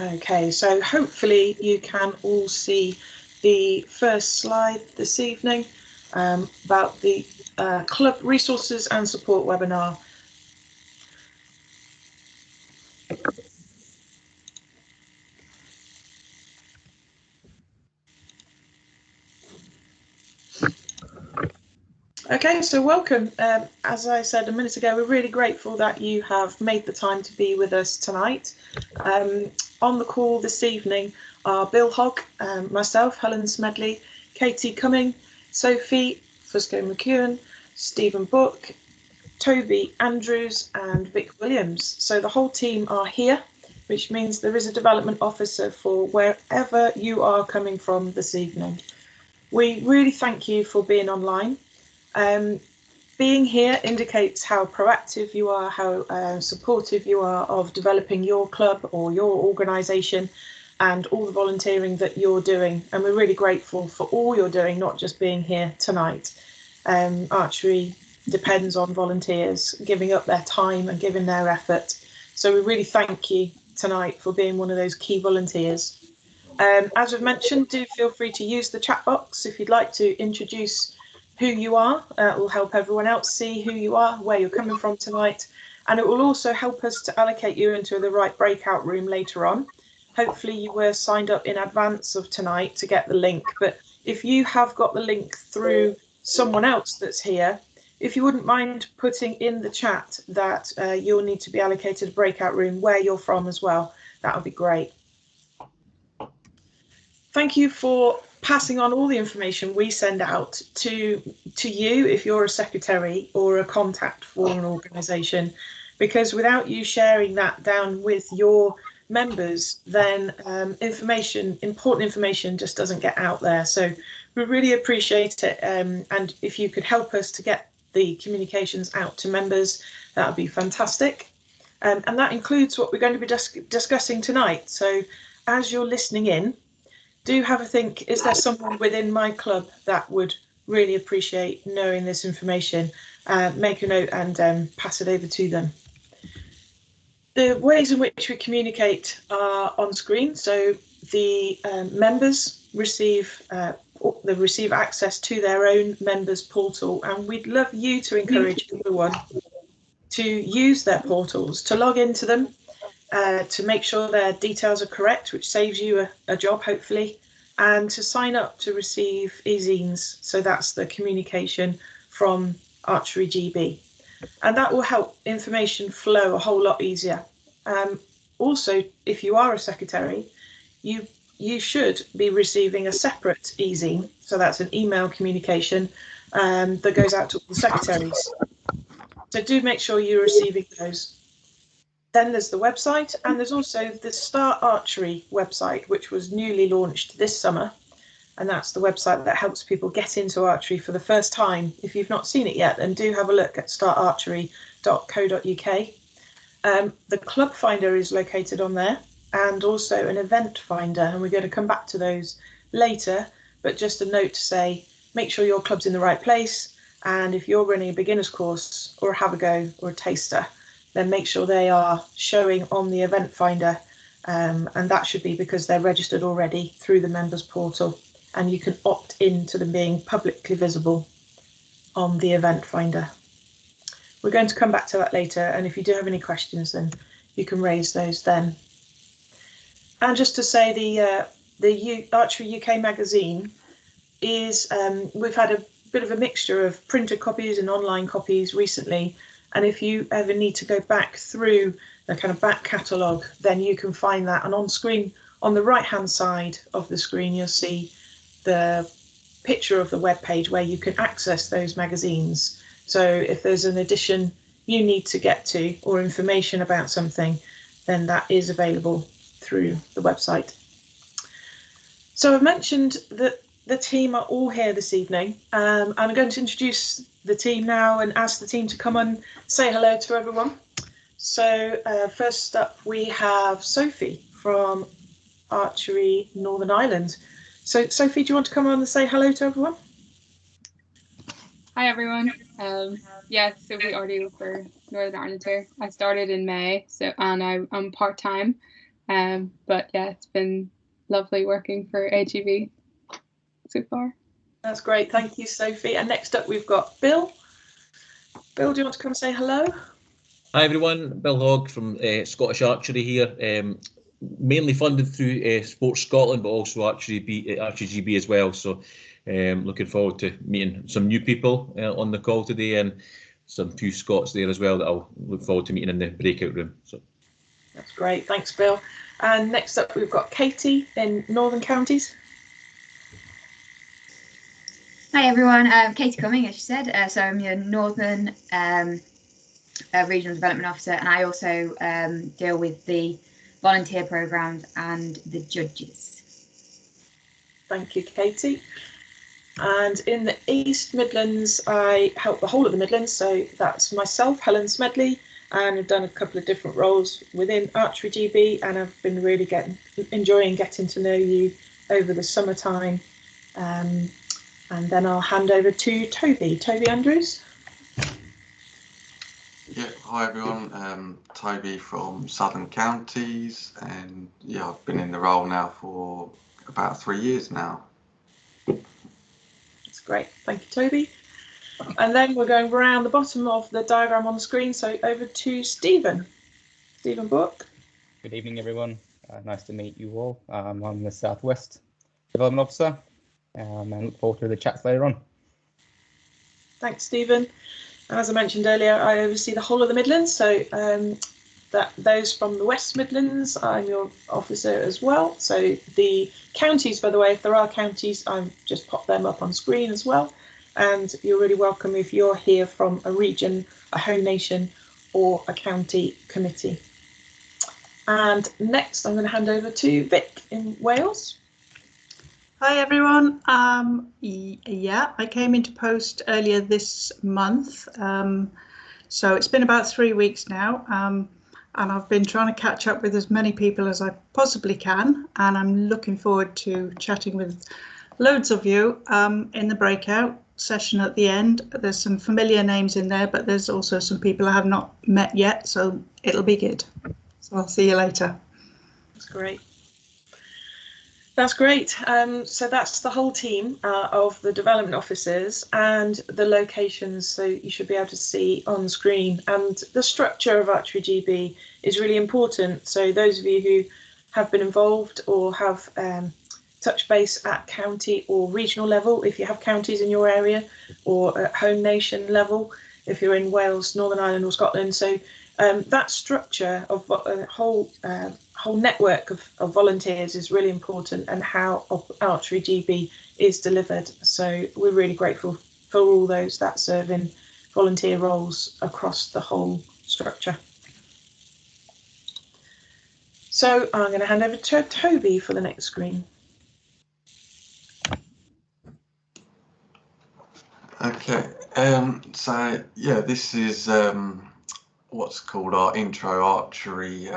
Okay, so hopefully you can all see the first slide this evening about the club resources and support webinar. Okay, so welcome. As I said a minute ago, we're really grateful that you have made the time to be with us tonight. On the call this evening are Bill Hogg, myself, Helen Smedley, Katie Cumming, Sophie Fusco-McEwen, Stephen Book, Toby Andrews and Vic Williams. So the whole team are here, which means there is a development officer for wherever you are coming from this evening. We really thank you for being online. Being here indicates how proactive you are, how supportive you are of developing your club or your organisation and all the volunteering that you're doing. And we're really grateful for all you're doing, not just being here tonight. Archery depends on volunteers giving up their time and giving their effort. So we really thank you tonight for being one of those key volunteers. As we've mentioned, do feel free to use the chat box if you'd like to introduce who you are. It will help everyone else see who you are, where you're coming from tonight, and it will also help us to allocate you into the right breakout room later on. Hopefully you were signed up in advance of tonight to get the link, but if you have got the link through someone else that's here, if you wouldn't mind putting in the chat that you'll need to be allocated a breakout room where you're from as well, that would be great. Thank you for passing on all the information we send out to you if you're a secretary or a contact for an organisation, because without you sharing that down with your members, then important information just doesn't get out there. So we really appreciate it, and if you could help us to get the communications out to members, that would be fantastic. And that includes what we're going to be discussing tonight. So as you're listening in, do have a think, is there someone within my club that would really appreciate knowing this information? Make a note and pass it over to them. The ways in which we communicate are on screen. So the members receive access to their own members portal, and we'd love you to encourage everyone to use their portals, to log into them, to make sure their details are correct, which saves you a job hopefully, and to sign up to receive e-zines. So that's the communication from Archery GB, and that will help information flow a whole lot easier. Also, if you are a secretary, you should be receiving a separate e-zine. So that's an email communication that goes out to all the secretaries. So do make sure you're receiving those. Then there's the website, and there's also the Start Archery website, which was newly launched this summer. And that's the website that helps people get into archery for the first time. If you've not seen it yet, then do have a look at startarchery.co.uk. The club finder is located on there, and also an event finder, and we're going to come back to those later. But just a note to say, make sure your club's in the right place, and if you're running a beginner's course or a have a go or a taster, then make sure they are showing on the event finder, and that should be because they're registered already through the members portal, and you can opt into them being publicly visible on the event finder. We're going to come back to that later, and if you do have any questions, then you can raise those then. And just to say, the Archery UK magazine is, we've had a bit of a mixture of printed copies and online copies recently, and if you ever need to go back through the kind of back catalogue, then you can find that. And on screen, on the right hand side of the screen, you'll see the picture of the web page where you can access those magazines. So if there's an edition you need to get to or information about something, then that is available through the website. So I've mentioned that the team are all here this evening. I'm going to introduce the team now and ask the team to come and say hello to everyone. So first up, we have Sophie from Archery Northern Ireland. So Sophie, do you want to come on and say hello to everyone? Hi everyone. Yeah, Sophie Ardy for Northern Ireland here. I started in May, and I'm part-time But yeah, it's been lovely working for AGB so far. That's great. Thank you, Sophie. And next up, we've got Bill. Bill, do you want to come say hello? Hi everyone, Bill Hogg from Scottish Archery here. Mainly funded through Sports Scotland, but also Archery GB as well. So looking forward to meeting some new people on the call today, and some few Scots there as well that I'll look forward to meeting in the breakout room. So that's great. Thanks, Bill. And next up, we've got Katie in Northern Counties. Hi everyone, Katie Cumming, as you said. So I'm your Northern Regional Development Officer, and I also deal with the volunteer programs and the judges. Thank you, Katie. And in the East Midlands, I help the whole of the Midlands. So that's myself, Helen Smedley, and I've done a couple of different roles within Archery GB, and I've been really enjoying getting to know you over the summertime. And then I'll hand over to Toby Andrews. Yeah, hi everyone, Toby from Southern Counties, and yeah, I've been in the role now for about 3 years now. That's great, thank you, Toby. And then we're going around the bottom of the diagram on the screen, so over to Stephen Book. Good evening everyone, nice to meet you all. I'm the Southwest Development Officer, and look forward to the chats later on. Thanks, Stephen. As I mentioned earlier, I oversee the whole of the Midlands, so those from the West Midlands, I'm your officer as well. So the counties, by the way, if there are counties, I've just popped them up on screen as well. And you're really welcome if you're here from a region, a home nation, or a county committee. And next, I'm going to hand over to Vic in Wales. Hi everyone. Yeah, I came into post earlier this month, so it's been about 3 weeks now, and I've been trying to catch up with as many people as I possibly can, and I'm looking forward to chatting with loads of you in the breakout session at the end. There's some familiar names in there, but there's also some people I have not met yet, so it'll be good. So I'll see you later. That's great. That's great. So that's the whole team of the development officers and the locations. So you should be able to see on screen. And the structure of Archery GB is really important. So those of you who have been involved or have touch base at county or regional level, if you have counties in your area, or at home nation level, if you're in Wales, Northern Ireland or Scotland. So that structure of a whole network of volunteers is really important, and how Archery GB is delivered. So we're really grateful for all those that serve in volunteer roles across the whole structure. So I'm going to hand over to Toby for the next screen. Okay, so yeah, this is what's called our Intro Archery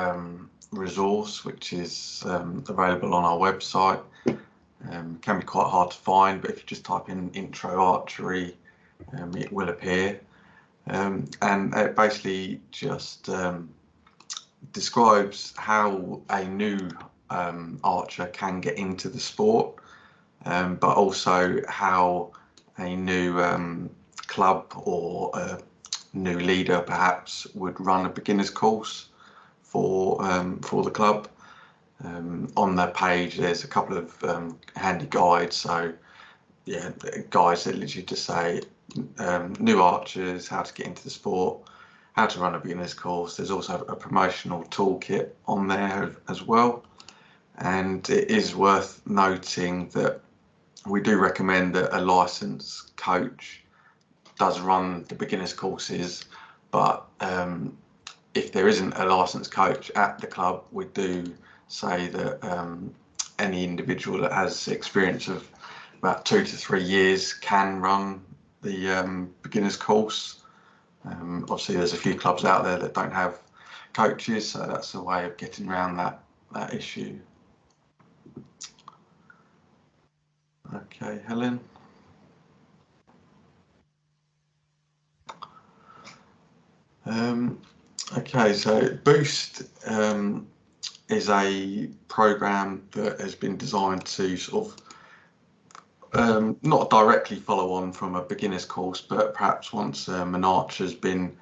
resource, which is available on our website. Can be quite hard to find, but if you just type in Intro Archery, it will appear. And it basically just describes how a new archer can get into the sport, but also how a new club or a new leader perhaps would run a beginner's course for the club. On their page there's a couple of handy guides, so yeah, guides that literally just say new archers, how to get into the sport, how to run a beginner's course. There's also a promotional toolkit on there as well, and it is worth noting that we do recommend that a licensed coach does run the beginners courses, but if there isn't a licensed coach at the club, we do say that any individual that has experience of about 2 to 3 years can run the beginners course. Obviously there's a few clubs out there that don't have coaches, so that's a way of getting around that issue. Okay, Helen. Okay, so Boost is a program that has been designed to sort of not directly follow on from a beginner's course, but perhaps once an archer's been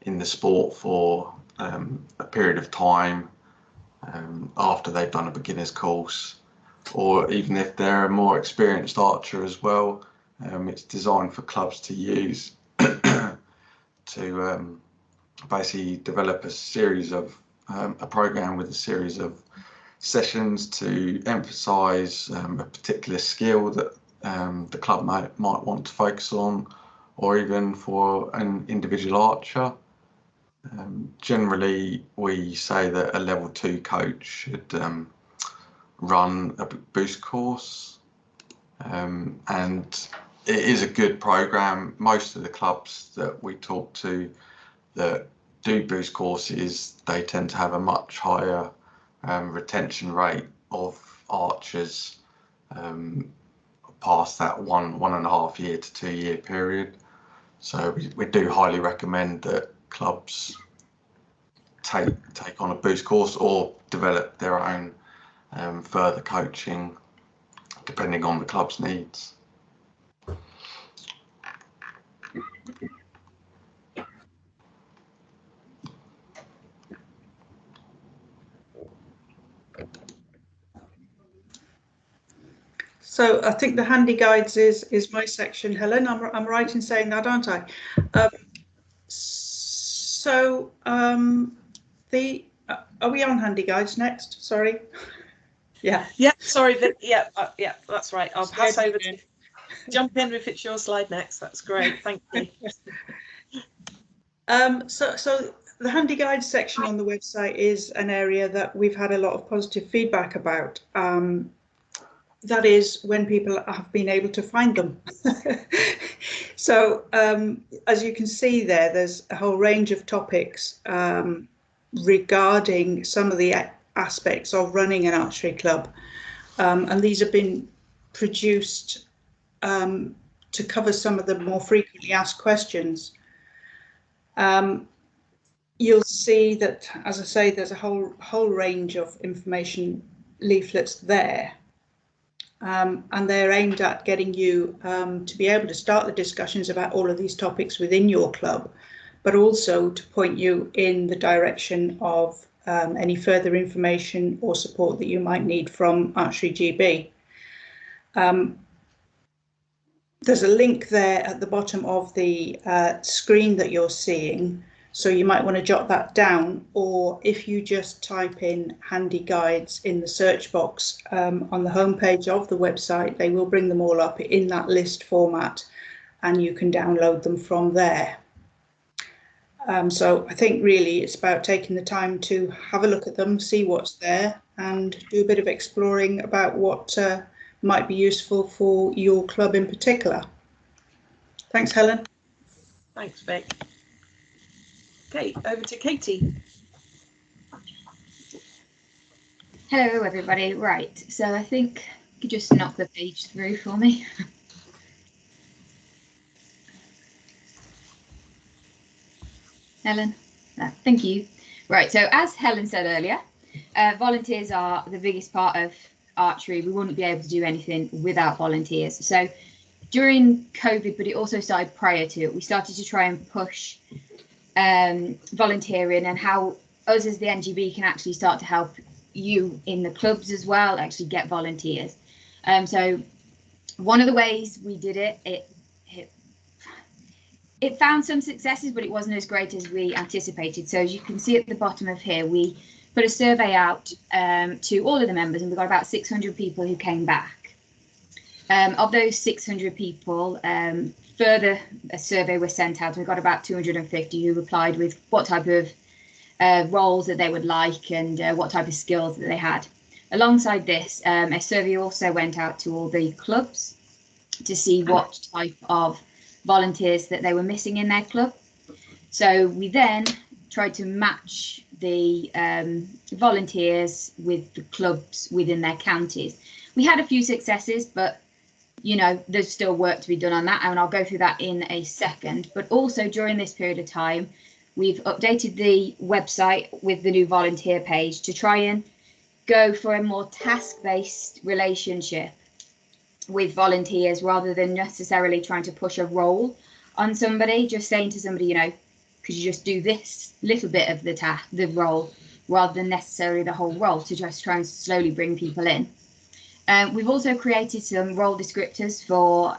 in the sport for a period of time after they've done a beginner's course, or even if they're a more experienced archer as well, it's designed for clubs to use to basically develop a series of a program with a series of sessions to emphasize a particular skill that the club might want to focus on, or even for an individual archer. Generally, we say that a level 2 coach should run a boost course, and it is a good program. Most of the clubs that we talk to that do boost courses, they tend to have a much higher retention rate of archers past that 1.5 year to 2 year period. So we do highly recommend that clubs take on a boost course or develop their own further coaching depending on the club's needs. So I think the handy guides is my section, Helen. I'm right in saying that, aren't I? Are we on handy guides next? Sorry. Yeah. Yeah, sorry, Vic. Yeah, that's right. I'll pass over to jump in if it's your slide next. That's great. Thank you. So the handy guides section on the website is an area that we've had a lot of positive feedback about. That is when people have been able to find them. So as you can see there, there's a whole range of topics regarding some of the aspects of running an archery club. And these have been produced to cover some of the more frequently asked questions. You'll see that, as I say, there's a whole range of information leaflets there. And they're aimed at getting you to be able to start the discussions about all of these topics within your club, but also to point you in the direction of any further information or support that you might need from Archery GB. There's a link there at the bottom of the screen that you're seeing, so you might want to jot that down, or if you just type in handy guides in the search box on the homepage of the website, they will bring them all up in that list format and you can download them from there. So I think really it's about taking the time to have a look at them, see what's there, and do a bit of exploring about what might be useful for your club in particular. Thanks, Helen. Thanks, Vic. Okay, over to Katie. Hello, everybody. Right, so I think you could just knock the page through for me. Helen, thank you. Right, so as Helen said earlier, volunteers are the biggest part of archery. We wouldn't be able to do anything without volunteers. So during COVID, but it also started prior to it, we started to try and push volunteering and how us as the NGB can actually start to help you in the clubs as well, actually get volunteers. So one of the ways we did it found some successes, but it wasn't as great as we anticipated. So as you can see at the bottom of here, we put a survey out to all of the members, and we got about 600 people who came back. Of those 600 people, further a survey was sent out, and we got about 250 who replied with what type of roles that they would like and what type of skills that they had. Alongside this, a survey also went out to all the clubs to see what type of volunteers that they were missing in their club. So we then tried to match the volunteers with the clubs within their counties. We had a few successes, but you know, there's still work to be done on that, and I'll go through that in a second. But also during this period of time, we've updated the website with the new volunteer page to try and go for a more task-based relationship with volunteers rather than necessarily trying to push a role on somebody, just saying to somebody, you know, could you just do this little bit of the role rather than necessarily the whole role, to just try and slowly bring people in. We've also created some role descriptors for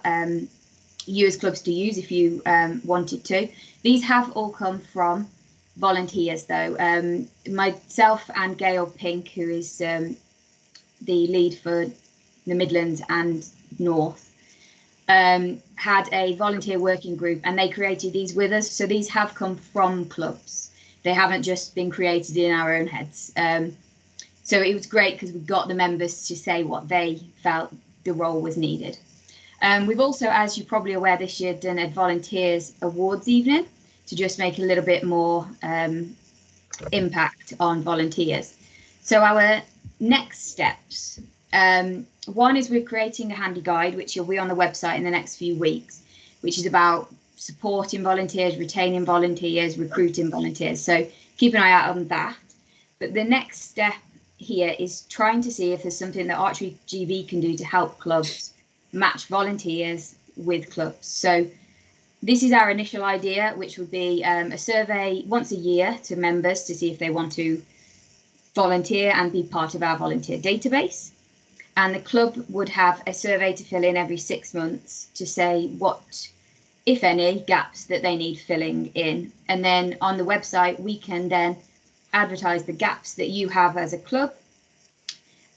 you as clubs to use if you wanted to. These have all come from volunteers though. Myself and Gail Pink, who is the lead for the Midlands and North, had a volunteer working group and they created these with us. So these have come from clubs. They haven't just been created in our own heads. So it was great because we got the members to say what they felt the role was needed. We've also, as you're probably aware, this year done a Volunteers Awards evening to just make a little bit more impact on volunteers. So our next steps, one is we're creating a handy guide, which will be on the website in the next few weeks, which is about supporting volunteers, retaining volunteers, recruiting volunteers. So keep an eye out on that. But the next step here is trying to see if there's something that Archery GB can do to help clubs match volunteers with clubs. So this is our initial idea, which would be a survey once a year to members to see if they want to volunteer and be part of our volunteer database. And the club would have a survey to fill in every 6 months to say what, if any, gaps that they need filling in. And then on the website, we can then advertise the gaps that you have as a club,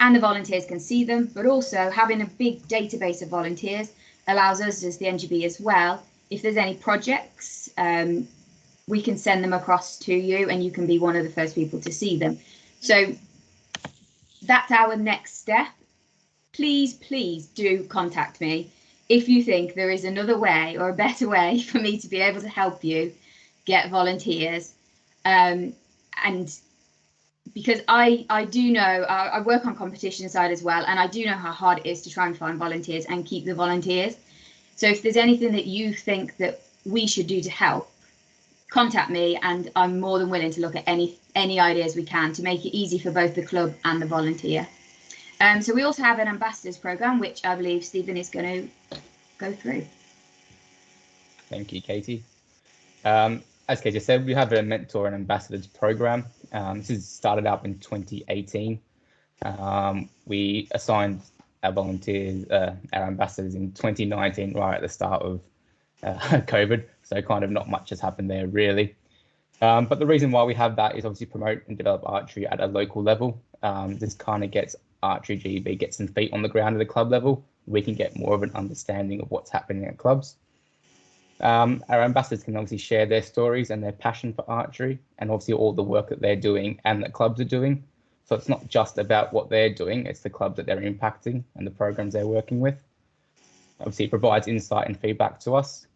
and the volunteers can see them. But also having a big database of volunteers allows us as the NGB as well, if there's any projects, we can send them across to you and you can be one of the first people to see them. So that's our next step. Please do contact me if you think there is another way or a better way for me to be able to help you get volunteers. And because I do know, I work on competition side as well, and I do know how hard it is to try and find volunteers and keep the volunteers. So if there's anything that you think that we should do to help, contact me and I'm more than willing to look at any ideas we can to make it easy for both the club and the volunteer. So we also have an ambassadors program, which I believe Stephen is going to go through. Thank you, Katie. As Katie said, we have a mentor and ambassadors program. This is started up in 2018. We assigned our volunteers, our ambassadors in 2019, right at the start of COVID. So kind of not much has happened there really. But the reason why we have that is obviously promote and develop archery at a local level. This kind of gets Archery GB get some feet on the ground at the club level. We can get more of an understanding of what's happening at clubs. Our ambassadors can obviously share their stories and their passion for archery and obviously all the work that they're doing and that clubs are doing. So it's not just about what they're doing, it's the clubs that they're impacting and the programs they're working with. Obviously it provides insight and feedback to us.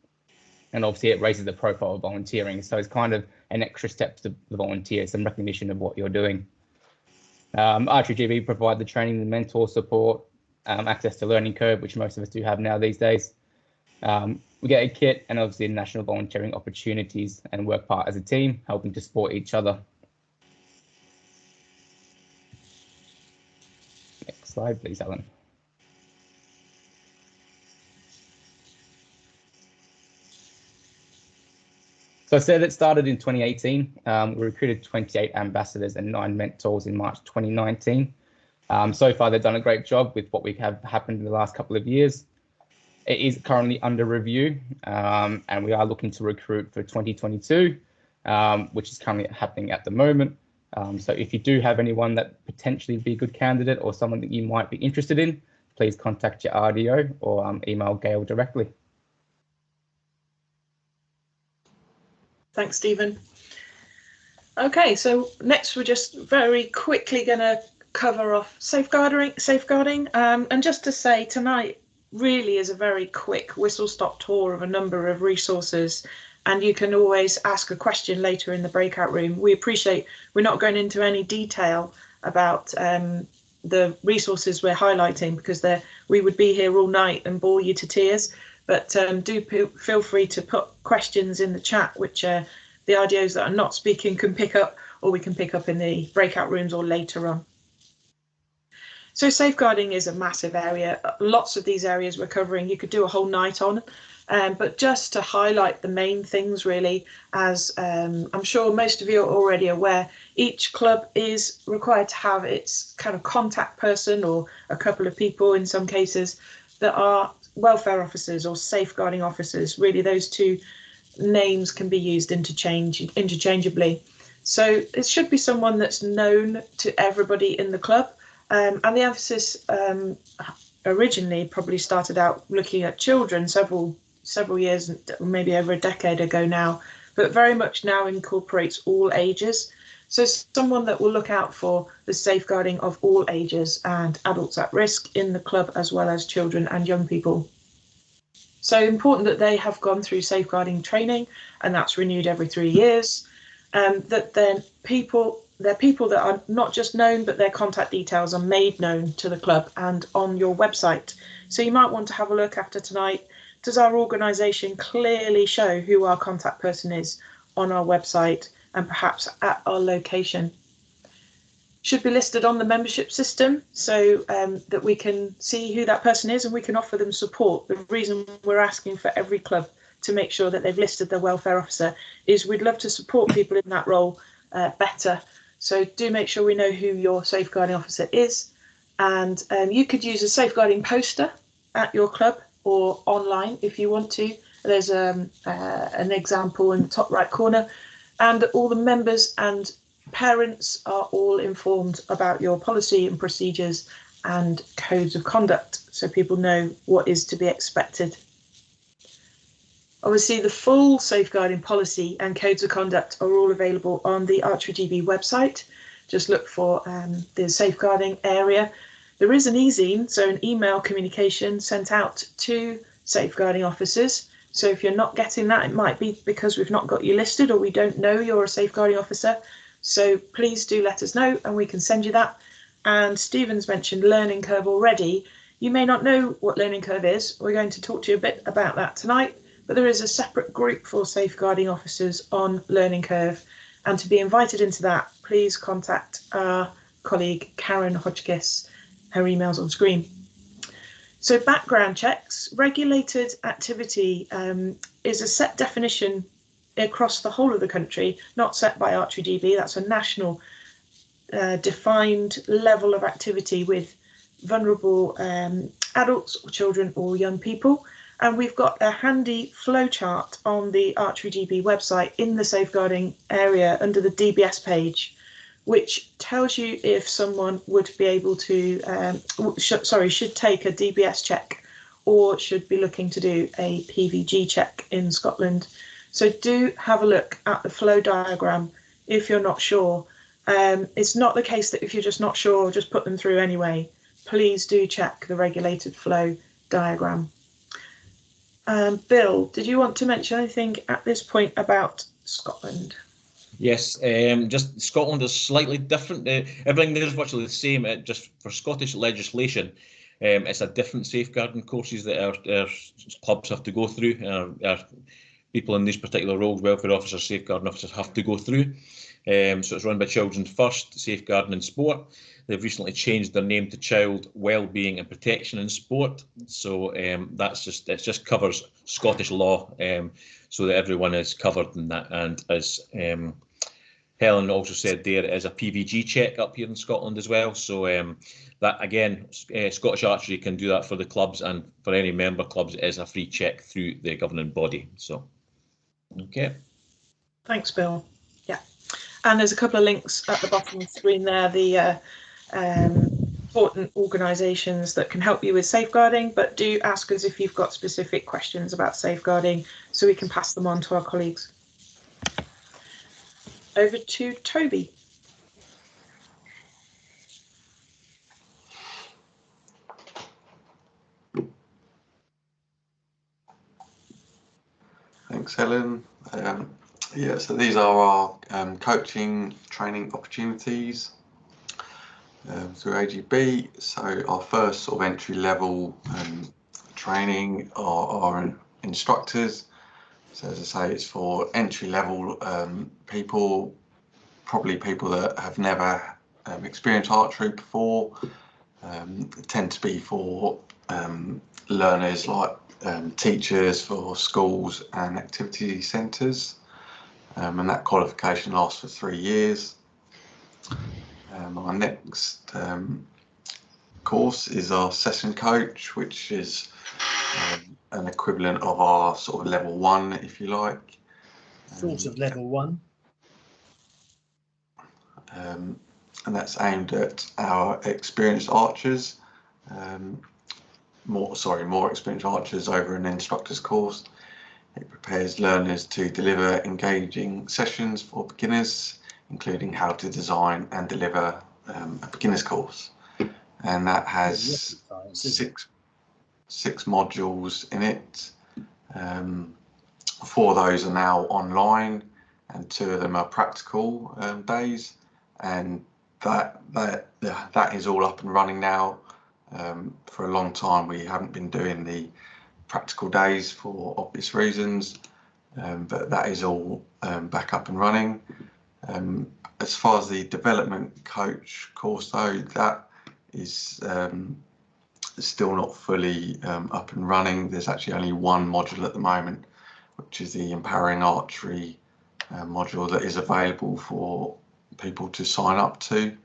And obviously it raises the profile of volunteering. So it's kind of an extra step to the volunteers, some recognition of what you're doing. Archery GB provide the training, the mentor support, access to learning curve, which most of us do have now these days. We get a kit and obviously national volunteering opportunities and work part as a team, helping to support each other. Next slide, please, Helen. So I said it started in 2018. We recruited 28 ambassadors and 9 mentors in March 2019. So far, they've done a great job with what we have happened in the last couple of years. It is currently under review, and we are looking to recruit for 2022, which is currently happening at the moment. So if you do have anyone that potentially be a good candidate or someone that you might be interested in, please contact your RDO or email Gail directly. Thanks, Stephen. Okay, so next we're just very quickly going to cover off safeguarding. And just to say, tonight really is a very quick whistle-stop tour of a number of resources, and you can always ask a question later in the breakout room. We appreciate we're not going into any detail about the resources we're highlighting because we would be here all night and bore you to tears. But do feel free to put questions in the chat, which the RDOs that are not speaking can pick up, or we can pick up in the breakout rooms or later on. So safeguarding is a massive area. Lots of these areas we're covering, you could do a whole night on. But just to highlight the main things really, as I'm sure most of you are already aware, each club is required to have its kind of contact person, or a couple of people in some cases, that are welfare officers or safeguarding officers. Really, those two names can be used interchangeably. So it should be someone that's known to everybody in the club. And the emphasis originally probably started out looking at children several years, maybe over a decade ago now, but very much now incorporates all ages. So someone that will look out for the safeguarding of all ages and adults at risk in the club, as well as children and young people. So important that they have gone through safeguarding training, and that's renewed every 3 years. That then they're people that are not just known, but their contact details are made known to the club and on your website. So you might want to have a look after tonight. Does our organisation clearly show who our contact person is on our website and perhaps at our location? Should be listed on the membership system, so that we can see who that person is and we can offer them support. The reason we're asking for every club to make sure that they've listed their welfare officer is we'd love to support people in that role better. So do make sure we know who your safeguarding officer is. And you could use a safeguarding poster at your club or online if you want to. There's an example in the top right corner, and all the members and parents are all informed about your policy and procedures and codes of conduct, so people know what is to be expected. Obviously, the full safeguarding policy and codes of conduct are all available on the Archery GB website. Just look for the safeguarding area. There is an e-zine, so an email communication sent out to safeguarding officers. So if you're not getting that, it might be because we've not got you listed or we don't know you're a safeguarding officer. So please do let us know and we can send you that. And Stephen's mentioned learning curve already. You may not know what learning curve is. We're going to talk to you a bit about that tonight, but there is a separate group for safeguarding officers on learning curve. And to be invited into that, please contact our colleague Karen Hodgkiss. Her email's on screen. So background checks, regulated activity is a set definition across the whole of the country, not set by Archery GB. That's a national defined level of activity with vulnerable adults or children or young people. And we've got a handy flowchart on the Archery GB website in the safeguarding area under the DBS page, which tells you if someone would be able to, should take a DBS check or should be looking to do a PVG check in Scotland. So do have a look at the flow diagram if you're not sure. It's not the case that if you're just not sure, just put them through anyway. Please do check the regulated flow diagram. Bill, did you want to mention anything at this point about Scotland? Yes, just Scotland is slightly different. Everything there is virtually the same. Just for Scottish legislation, it's a different safeguarding courses that our clubs have to go through. Our people in these particular roles, welfare officers, safeguarding officers, have to go through. So it's run by Children First, Safeguarding in Sport. They've recently changed their name to Child Wellbeing and Protection in Sport. So it just covers Scottish law, so that everyone is covered in that. And as Helen also said, there is a PVG check up here in Scotland as well. So that again, Scottish Archery can do that for the clubs, and for any member clubs, it is a free check through the governing body. So, okay. Thanks, Bill. Yeah, and there's a couple of links at the bottom of the screen there. The important organisations that can help you with safeguarding, but do ask us if you've got specific questions about safeguarding so we can pass them on to our colleagues. Over to Toby. Thanks, Helen. Yeah, so these are our coaching training opportunities through AGB. So our first sort of entry level training are instructors. So as I say, it's for entry level people, probably people that have never experienced archery before. tend to be for learners like teachers for schools and activity centres, and that qualification lasts for 3 years. Our next course is our session coach, which is an equivalent of our sort of level 1, if you like. Sort of level 1. And that's aimed at our experienced archers, more experienced archers over an instructor's course. It prepares learners to deliver engaging sessions for beginners, including how to design and deliver a beginner's course. And that has six modules in it. 4 of those are now online, and 2 of them are practical days. And that is all up and running now. For a long time, we haven't been doing the practical days for obvious reasons, but that is all back up and running. As far as the development coach course, though, that is still not fully up and running. There's actually only 1 module at the moment, which is the Empowering Archery module that is available for people to sign up to.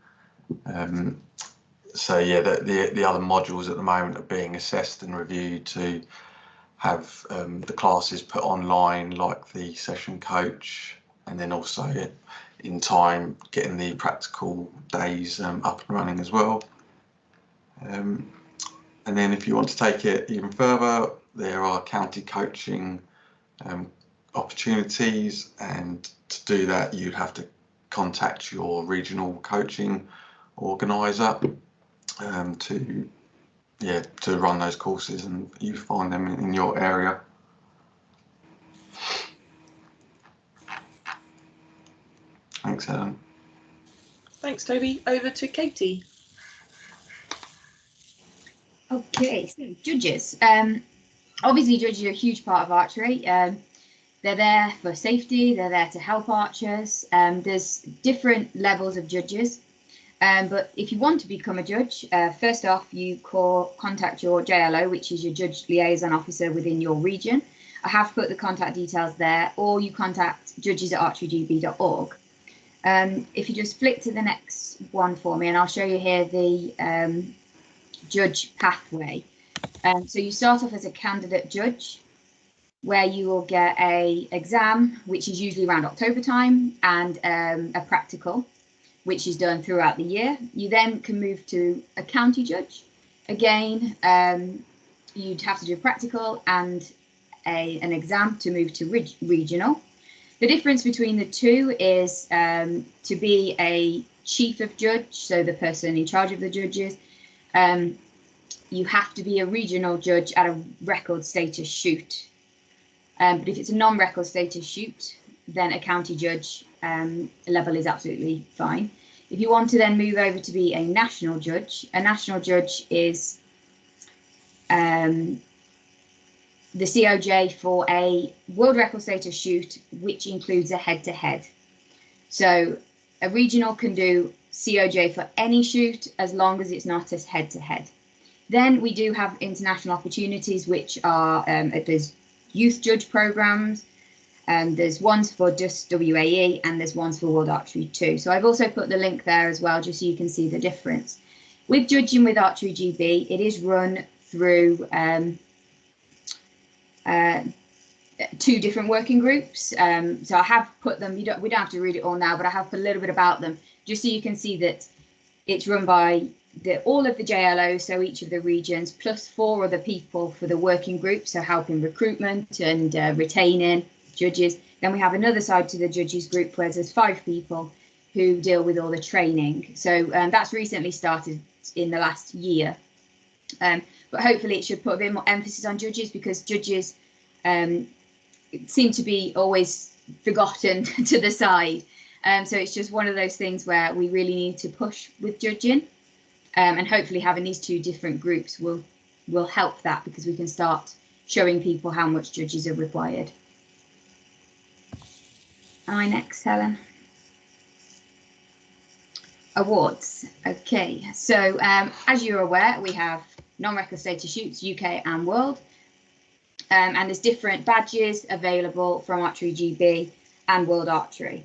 So yeah, the other modules at the moment are being assessed and reviewed to have the classes put online, like the session coach, and then also in time getting the practical days up and running as well. And then if you want to take it even further, there are county coaching opportunities, and to do that you'd have to contact your regional coaching organiser to run those courses, and you find them in your area. Thanks, Helen. Thanks, Toby. Over to Katie. Okay, so judges. Obviously, judges are a huge part of archery. They're there for safety. They're there to help archers. There's different levels of judges. But if you want to become a judge, first off, you contact your JLO, which is your Judge Liaison Officer within your region. I have put the contact details there, or you contact judges@archerygb.org. If you just flick to the next one for me, and I'll show you here the judge pathway. So you start off as a candidate judge, where you will get a exam, which is usually around October time, and a practical, which is done throughout the year. You then can move to a county judge. Again, you'd have to do a practical and an exam to move to regional. The difference between the two is to be a chief of judge, so the person in charge of the judges, you have to be a regional judge at a record status shoot. But if it's a non-record status shoot, then a county judge level is absolutely fine. If you want to then move over to be a national judge is the COJ for a world record status shoot, which includes a head-to-head. So a regional can do COJ for any shoot as long as it's not as head-to-head. Then we do have international opportunities, which are there's youth judge programs, and there's ones for just WAE, and there's ones for World Archery too. So I've also put the link there as well, just so you can see the difference. With judging with Archery GB, it is run through 2 different working groups. So I have put them, we don't have to read it all now, but I have put a little bit about them, just so you can see that it's run by all of the JLOs, so each of the regions, plus 4 other people for the working group, so helping recruitment and retaining judges. Then we have another side to the judges group where there's 5 people who deal with all the training. So that's recently started in the last year. But hopefully it should put a bit more emphasis on judges, because judges seem to be always forgotten to the side. So it's just one of those things where we really need to push with judging. And hopefully having these 2 different groups will help that, because we can start showing people how much judges are required. Next, Helen. Awards. Okay, so as you're aware, we have non-record status shoots, UK and world. And there's different badges available from Archery GB and World Archery.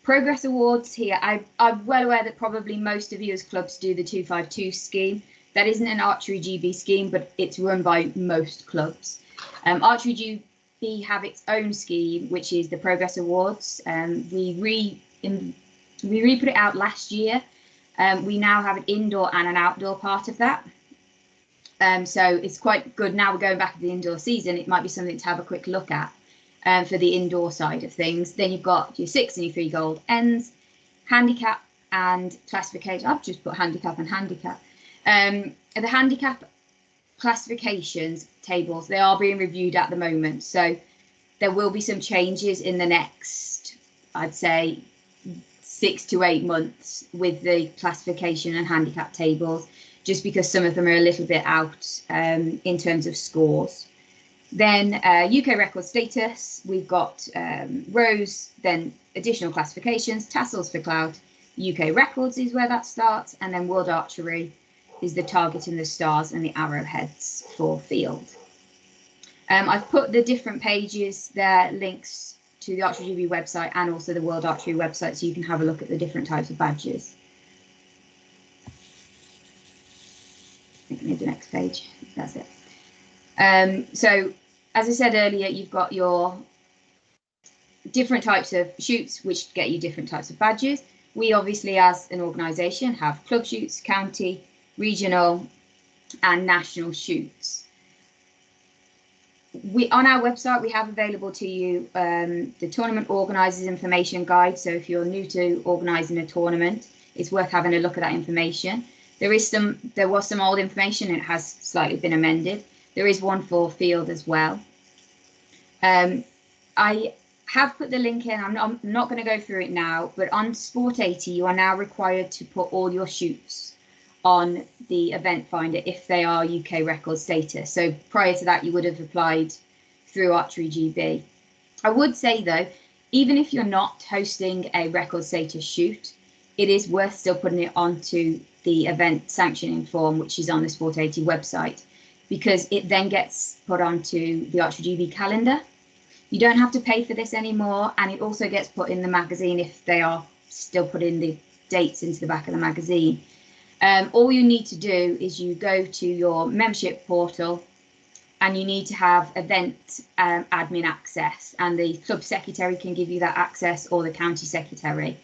Progress Awards here, I'm well aware that probably most of you as clubs do the 252 scheme. That isn't an Archery GB scheme, but it's run by most clubs. Archery GB have its own scheme, which is the Progress Awards. We re-put it out last year. We now have an indoor and an outdoor part of that. So it's quite good. Now we're going back to the indoor season. It might be something to have a quick look at for the indoor side of things. Then you've got your 6 and your 3 gold ends, handicap and classification. I've just put handicap and handicap. The handicap classifications tables, they are being reviewed at the moment. So there will be some changes in the next, I'd say, 6 to 8 months with the classification and handicap tables, just because some of them are a little bit out in terms of scores. Then UK record status, we've got rows, then additional classifications, tassels for clout, UK records is where that starts, and then World Archery is the target and the stars and the arrowheads for field. I've put the different pages there, links to the Archery GB website and also the World Archery website, so you can have a look at the different types of badges. I think I need the next page. That's it. So, as I said earlier, you've got your different types of shoots, which get you different types of badges. We obviously, as an organisation, have club shoots, county, regional, and national shoots. On our website, we have available to you the tournament organisers information guide. So if you're new to organising a tournament, it's worth having a look at that information. There was some old information, and it has slightly been amended. There is one for field as well. I have put the link in. I'm not going to go through it now, but on Sport 80, you are now required to put all your shoots on the event finder if they are UK record status. So prior to that, you would have applied through Archery GB. I would say though, even if you're not hosting a record status shoot, it is worth still putting it onto the event sanctioning form, which is on the Sport 80 website, because it then gets put onto the Archery GB calendar. You don't have to pay for this anymore, and it also gets put in the magazine if they are still putting the dates into the back of the magazine. All you need to do is you go to your membership portal and you need to have event admin access, and the club secretary can give you that access, or the county secretary.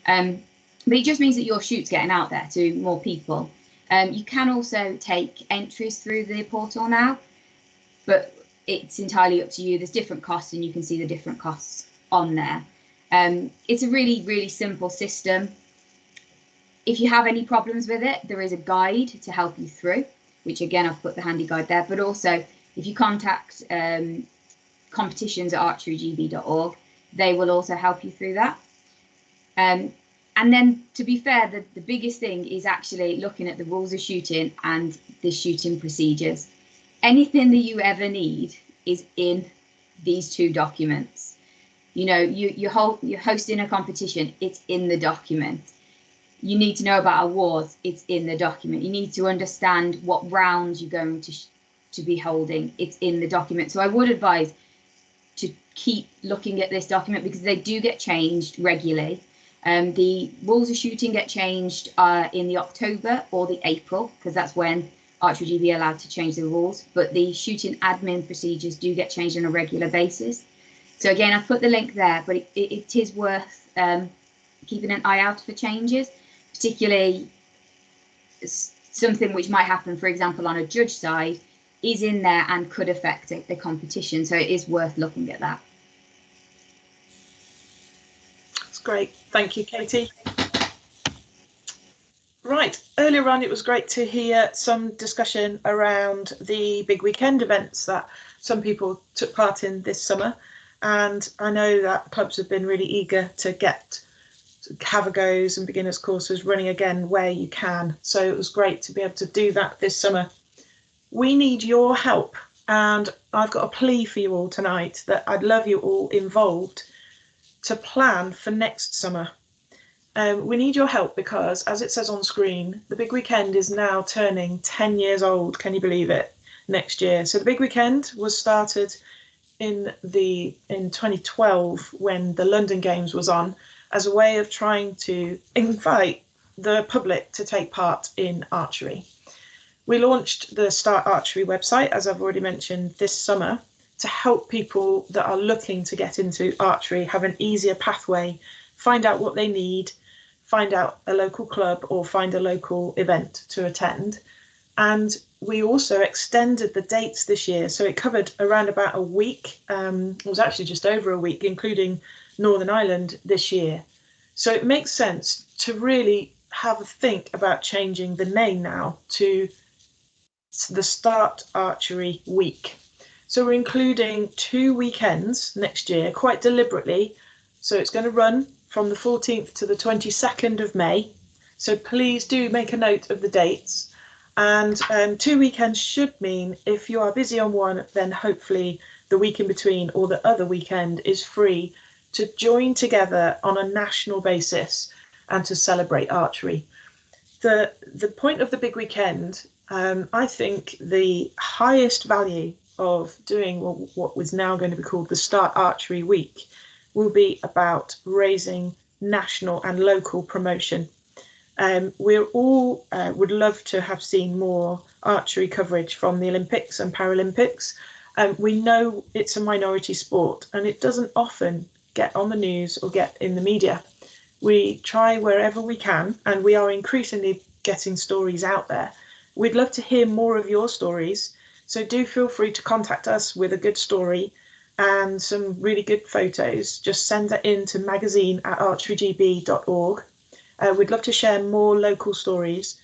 But it just means that your shoot's getting out there to more people. You can also take entries through the portal now, but it's entirely up to you. There's different costs, and you can see the different costs on there. It's a really, really simple system. If you have any problems with it, there is a guide to help you through, which again, I've put the handy guide there. But also, if you contact competitions@archerygb.org, they will also help you through that. And then, to be fair, the biggest thing is actually looking at the rules of shooting and the shooting procedures. Anything that you ever need is in these 2 documents. You know, you're hosting a competition, it's in the document. You need to know about awards, it's in the document. You need to understand what rounds you're going to be holding, it's in the document. So I would advise to keep looking at this document, because they do get changed regularly. The rules of shooting get changed in the October or the April, because that's when Archery GB are allowed to change the rules. But the shooting admin procedures do get changed on a regular basis. So again, I've put the link there, but it is worth keeping an eye out for changes, particularly something which might happen, for example, on a judge side, is in there and could affect the competition. So it is worth looking at that. That's great. Thank you, Katie. Right, earlier on it was great to hear some discussion around the big weekend events that some people took part in this summer, and I know that clubs have been really eager to get have-a-goes and beginners courses running again where you can, so it was great to be able to do that this summer. We need your help, and I've got a plea for you all tonight that I'd love you all involved to plan for next summer. We need your help because, as it says on screen, the Big Weekend is now turning 10 years old. Can you believe it? Next year. So the Big Weekend was started in 2012 when the London Games was on, as a way of trying to invite the public to take part in archery. We launched the Start Archery website, as I've already mentioned, this summer to help people that are looking to get into archery have an easier pathway, find out what they need, find out a local club or find a local event to attend. And we also extended the dates this year, so it covered around about a week. It was actually just over a week, including Northern Ireland this year. So it makes sense to really have a think about changing the name now to the Start Archery Week. So we're including 2 weekends next year, quite deliberately. So it's going to run from the 14th to the 22nd of May. So please do make a note of the dates. And 2 weekends should mean if you are busy on one, then hopefully the week in between or the other weekend is free to join together on a national basis and to celebrate archery. The point of the Big Weekend, I think the highest value of doing what was now going to be called the Start Archery Week will be about raising national and local promotion. We're all would love to have seen more archery coverage from the Olympics and Paralympics. We know it's a minority sport and it doesn't often get on the news or get in the media. We try wherever we can, and we are increasingly getting stories out there. We'd love to hear more of your stories, so do feel free to contact us with a good story and some really good photos. Just send that in to magazine@archerygb.org. We'd love to share more local stories,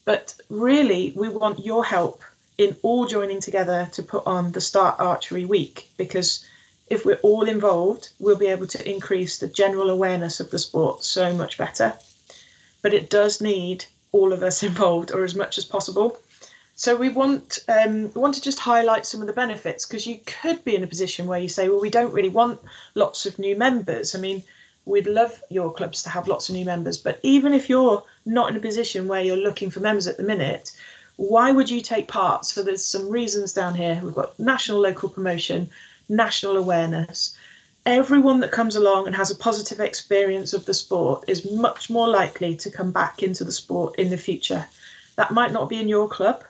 but really we want your help in all joining together to put on the Start Archery Week, because if we're all involved, we'll be able to increase the general awareness of the sport so much better. But it does need all of us involved, or as much as possible. So we want to just highlight some of the benefits, because you could be in a position where you say, well, we don't really want lots of new members. I mean, we'd love your clubs to have lots of new members, but even if you're not in a position where you're looking for members at the minute, why would you take part? So there's some reasons down here. We've got national local promotion, national awareness. Everyone that comes along and has a positive experience of the sport is much more likely to come back into the sport in the future. That might not be in your club.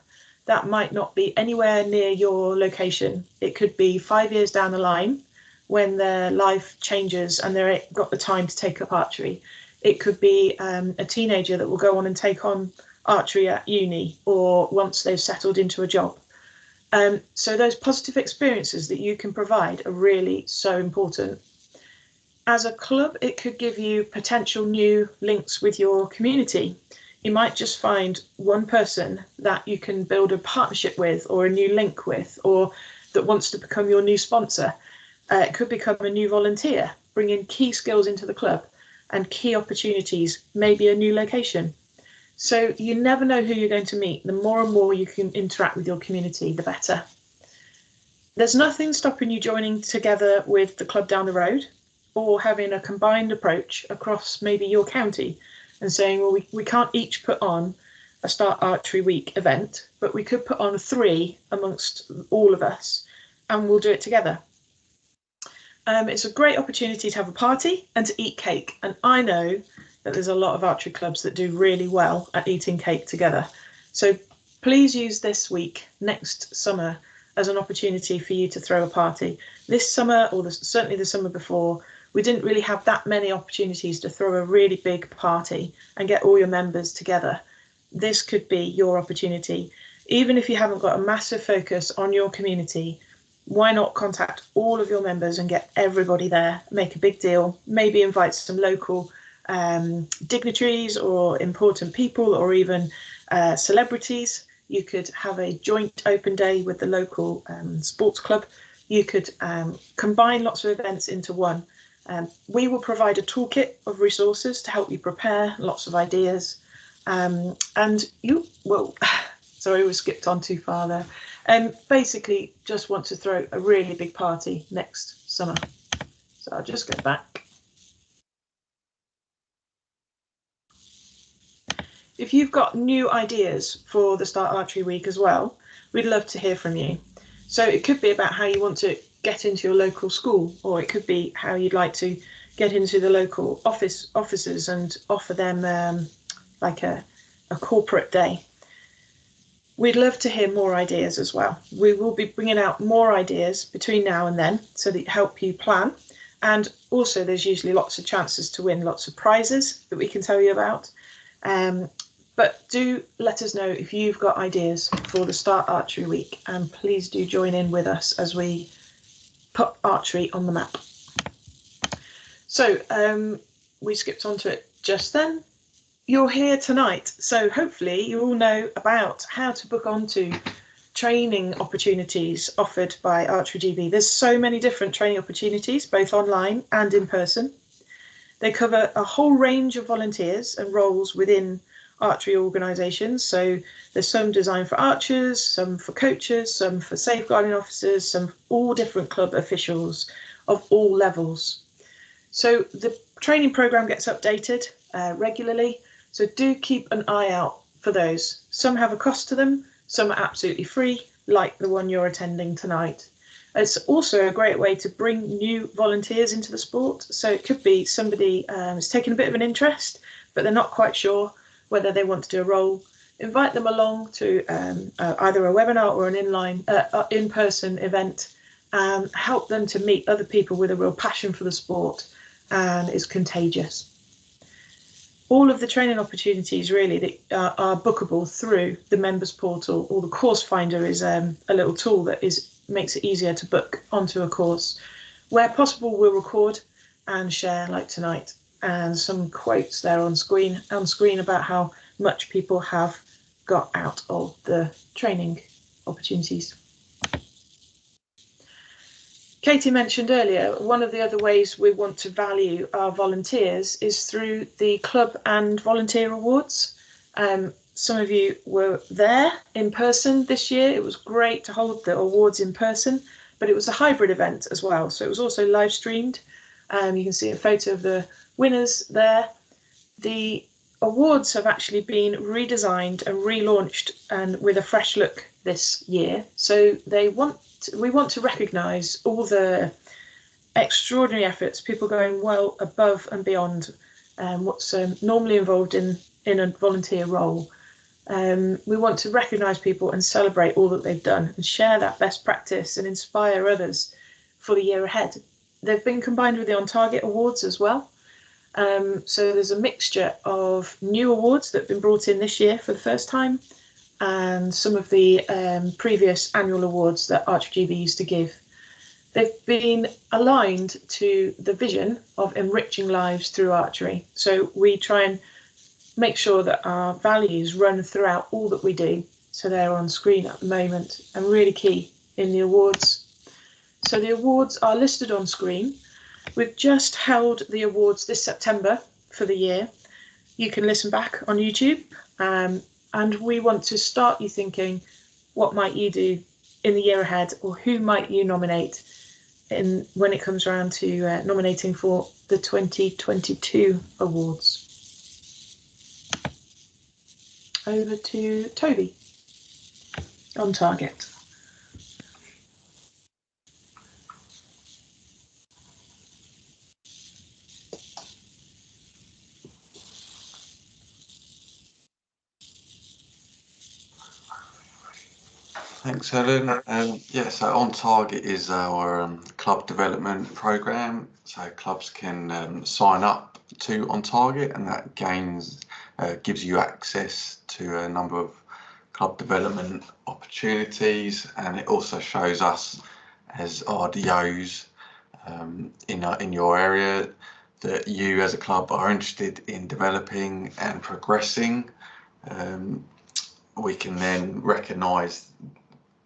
That might not be anywhere near your location. It could be 5 years down the line when their life changes and they've got the time to take up archery. It could be a teenager that will go on and take on archery at uni, or once they've settled into a job. So those positive experiences that you can provide are really so important. As a club, it could give you potential new links with your community. You might just find one person that you can build a partnership with, or a new link with, or that wants to become your new sponsor. It could become a new volunteer, bring in key skills into the club and key opportunities, maybe a new location. So you never know who you're going to meet. The more and more you can interact with your community, the better. There's nothing stopping you joining together with the club down the road, or having a combined approach across maybe your county and saying, well, we can't each put on a Start Archery Week event, but we could put on 3 amongst all of us and we'll do it together. It's a great opportunity to have a party and to eat cake. And I know that there's a lot of archery clubs that do really well at eating cake together. So please use this week, next summer, as an opportunity for you to throw a party. This summer, or certainly the summer before, we didn't really have that many opportunities to throw a really big party and get all your members together. This could be your opportunity. Even if you haven't got a massive focus on your community, why not contact all of your members and get everybody there, make a big deal, maybe invite some local dignitaries or important people, or even celebrities. You could have a joint open day with the local sports club. You could combine lots of events into one. We will provide a toolkit of resources to help you prepare, lots of ideas. And you will, sorry, we skipped on too far there. Basically just want to throw a really big party next summer. So I'll just go back. if you've got new ideas for the Start Archery Week as well, we'd love to hear from you. So it could be about how you want to get into your local school, or it could be how you'd like to get into the local offices and offer them like a corporate day. We'd love to hear more ideas as well. We will be bringing out more ideas between now and then so that help you plan. And also there's usually lots of chances to win lots of prizes that we can tell you about. But do let us know if you've got ideas for the Start Archery Week, and please do join in with us as we put archery on the map. So we skipped onto it just then. You're here tonight, so hopefully you all know about how to book onto training opportunities offered by Archery GB. There's so many different training opportunities, both online and in person. They cover a whole range of volunteers and roles within archery organisations. So there's some designed for archers, some for coaches, some for safeguarding officers, some all different club officials of all levels. So the training programme gets updated regularly. So do keep an eye out for those. Some have a cost to them, some are absolutely free, like the one you're attending tonight. It's also a great way to bring new volunteers into the sport. So it could be somebody who's taken a bit of an interest, but they're not quite sure whether they want to do a role. Invite them along to either a webinar or an in-person event, and help them to meet other people with a real passion for the sport and is contagious. All of the training opportunities really that are bookable through the members portal, or the course finder is a little tool that makes it easier to book onto a course. Where possible, we'll record and share, like tonight, and some quotes there on screen about how much people have got out of the training opportunities. Katie mentioned earlier, one of the other ways we want to value our volunteers is through the club and volunteer awards. Some of you were there in person this year. It was great to hold the awards in person, but it was a hybrid event as well. So it was also live streamed. You can see a photo of the winners there. The awards have actually been redesigned and relaunched and with a fresh look this year. So we want to recognise all the extraordinary efforts, people going well above and beyond what's normally involved in a volunteer role. We want to recognise people and celebrate all that they've done and share that best practice and inspire others for the year ahead. They've been combined with the On Target Awards as well. So there's a mixture of new awards that have been brought in this year for the first time, and some of the previous annual awards that Archery GB used to give. They've been aligned to the vision of enriching lives through archery. So we try and make sure that our values run throughout all that we do. So they're on screen at the moment and really key in the awards. So the awards are listed on screen. We've just held the awards this September for the year. You can listen back on YouTube. And we want to start you thinking, what might you do in the year ahead, or who might you nominate when it comes around to nominating for the 2022 awards. Over to Toby. On Target. Thanks, Helen. Yeah, so On Target is our club development program. So clubs can sign up to On Target, and that gives you access to a number of club development opportunities, and it also shows us as RDOs in your area that you as a club are interested in developing and progressing. We can then recognise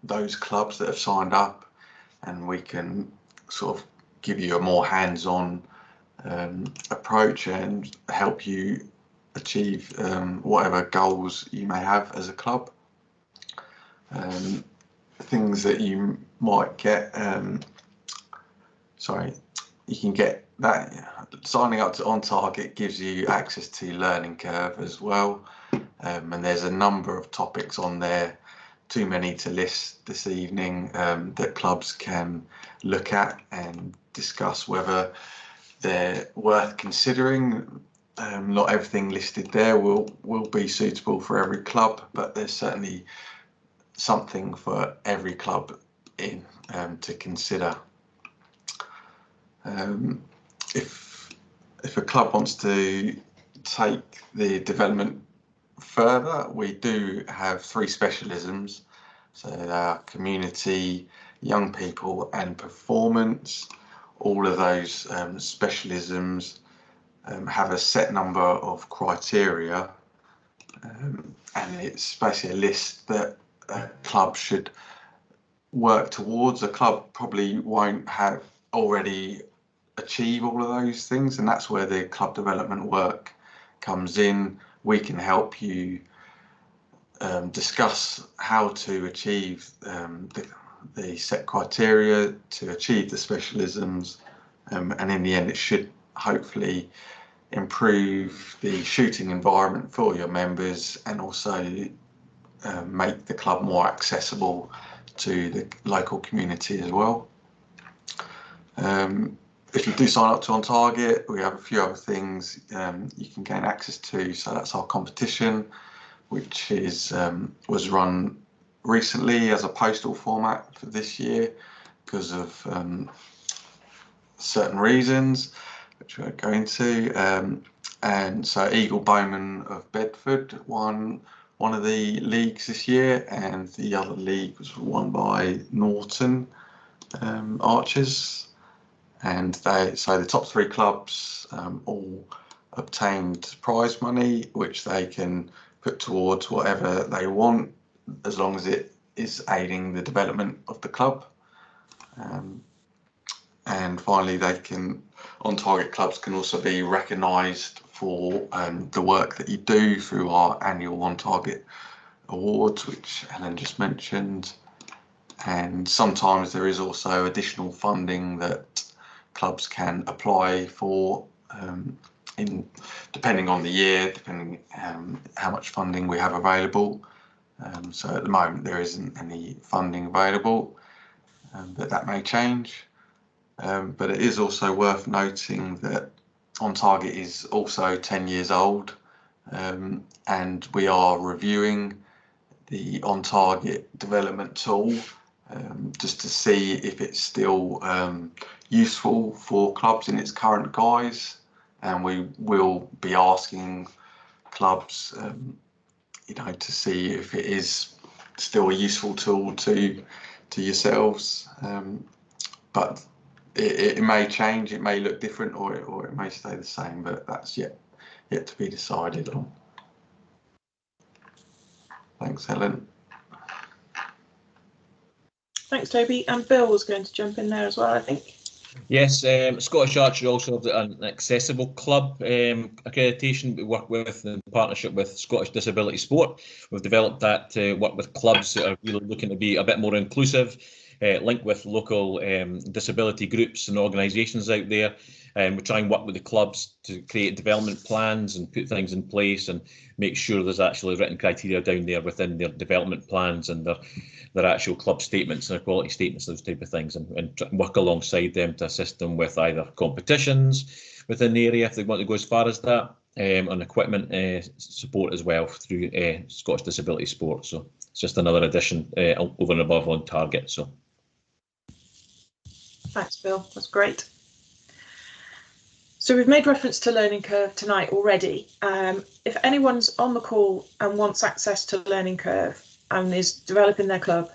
those clubs that have signed up, and we can sort of give you a more hands-on approach and help you achieve whatever goals you may have as a club. Things that you might get, you can get that signing up to On Target gives you access to Learning Curve as well. and there's a number of topics on there, too many to list this evening, that clubs can look at and discuss whether they're worth considering. Not everything listed there will be suitable for every club, but there's certainly something for every club in to consider. If a club wants to take the development further, we do have 3 specialisms. So they are community, young people and performance. All of those specialisms have a set number of criteria, and it's basically a list that a club should work towards. A club probably won't have already achieve all of those things, and that's where the club development work comes in. We can help you discuss how to achieve the set criteria to achieve the specialisms, and in the end it should hopefully improve the shooting environment for your members, and also make the club more accessible to the local community as well. If you do sign up to On Target, we have a few other things you can gain access to. So that's our competition, which was run recently as a postal format for this year because of certain reasons, which we'll go into. And so Eagle Bowman of Bedford won one of the leagues this year, and the other league was won by Norton Archers. And so the top 3 clubs all obtained prize money, which they can put towards whatever they want, as long as it is aiding the development of the club. And finally, On Target clubs can also be recognised for the work that you do through our annual On Target Awards, which Helen just mentioned. And sometimes there is also additional funding that clubs can apply for, depending on the year, depending how much funding we have available. So at the moment there isn't any funding available, but that may change. But it is also worth noting that On Target is also 10 years old, and we are reviewing the On Target development tool just to see if it's still useful for clubs in its current guise, and we will be asking clubs to see if it is still a useful tool to yourselves, but it may change, it may look different, or it may stay the same, but that's yet to be decided on. Thanks, Helen. Thanks, Toby. And Bill was going to jump in there as well, I think. Yes, Scottish Archery also have an accessible club accreditation we work with in partnership with Scottish Disability Sport. We've developed that to work with clubs that are really looking to be a bit more inclusive, linked with local disability groups and organisations out there. And we try and work with the clubs to create development plans and put things in place and make sure there's actually written criteria down there within their development plans and their actual club statements and equality statements, those type of things, and work alongside them to assist them with either competitions within the area if they want to go as far as that, and equipment support as well through Scottish Disability Sport. So it's just another addition over and above On Target. So thanks, Bill. That's great. So we've made reference to Learning Curve tonight already. If anyone's on the call and wants access to Learning Curve and is developing their club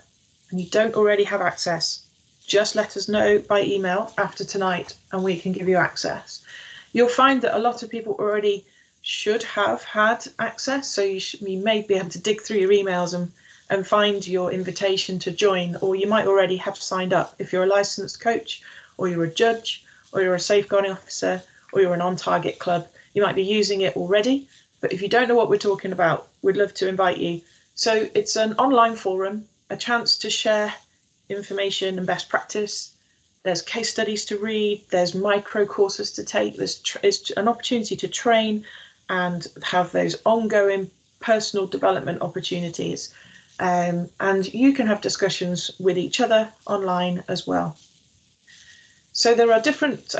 and you don't already have access, just let us know by email after tonight and we can give you access. You'll find that a lot of people already should have had access, so you may be able to dig through your emails and find your invitation to join, or you might already have signed up. If you're a licensed coach, or you're a judge, or you're a safeguarding officer, or you're an On Target club, you might be using it already. But if you don't know what we're talking about, we'd love to invite you. So it's an online forum, a chance to share information and best practice. There's case studies to read, there's micro courses to take, there's an opportunity to train and have those ongoing personal development opportunities. And you can have discussions with each other online as well. So there are different,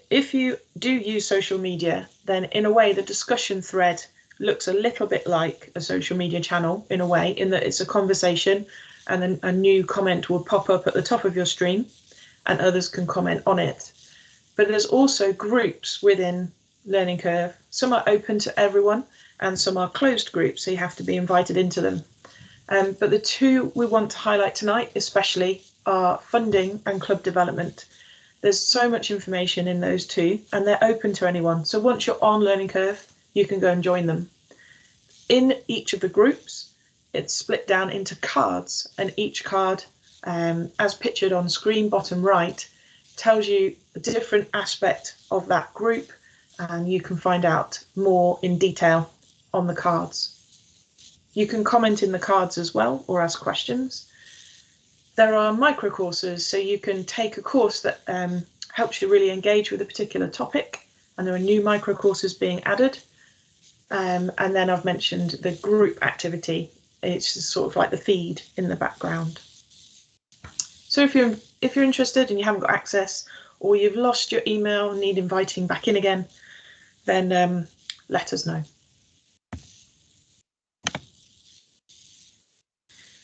if you do use social media, then in a way the discussion thread looks a little bit like a social media channel in a way, in that it's a conversation and then a new comment will pop up at the top of your stream and others can comment on it. But there's also groups within Learning Curve. Some are open to everyone and some are closed groups, so you have to be invited into them. But the two we want to highlight tonight especially are funding and club development. There's so much information in those two and they're open to anyone. So once you're on Learning Curve, you can go and join them. In each of the groups, it's split down into cards, and each card, as pictured on screen bottom right, tells you a different aspect of that group, and you can find out more in detail on the cards. You can comment in the cards as well or ask questions. There are micro courses, so you can take a course that helps you really engage with a particular topic, and there are new micro courses being added. And then I've mentioned the group activity. It's sort of like the feed in the background. So if you're interested and you haven't got access, or you've lost your email and need inviting back in again, then let us know.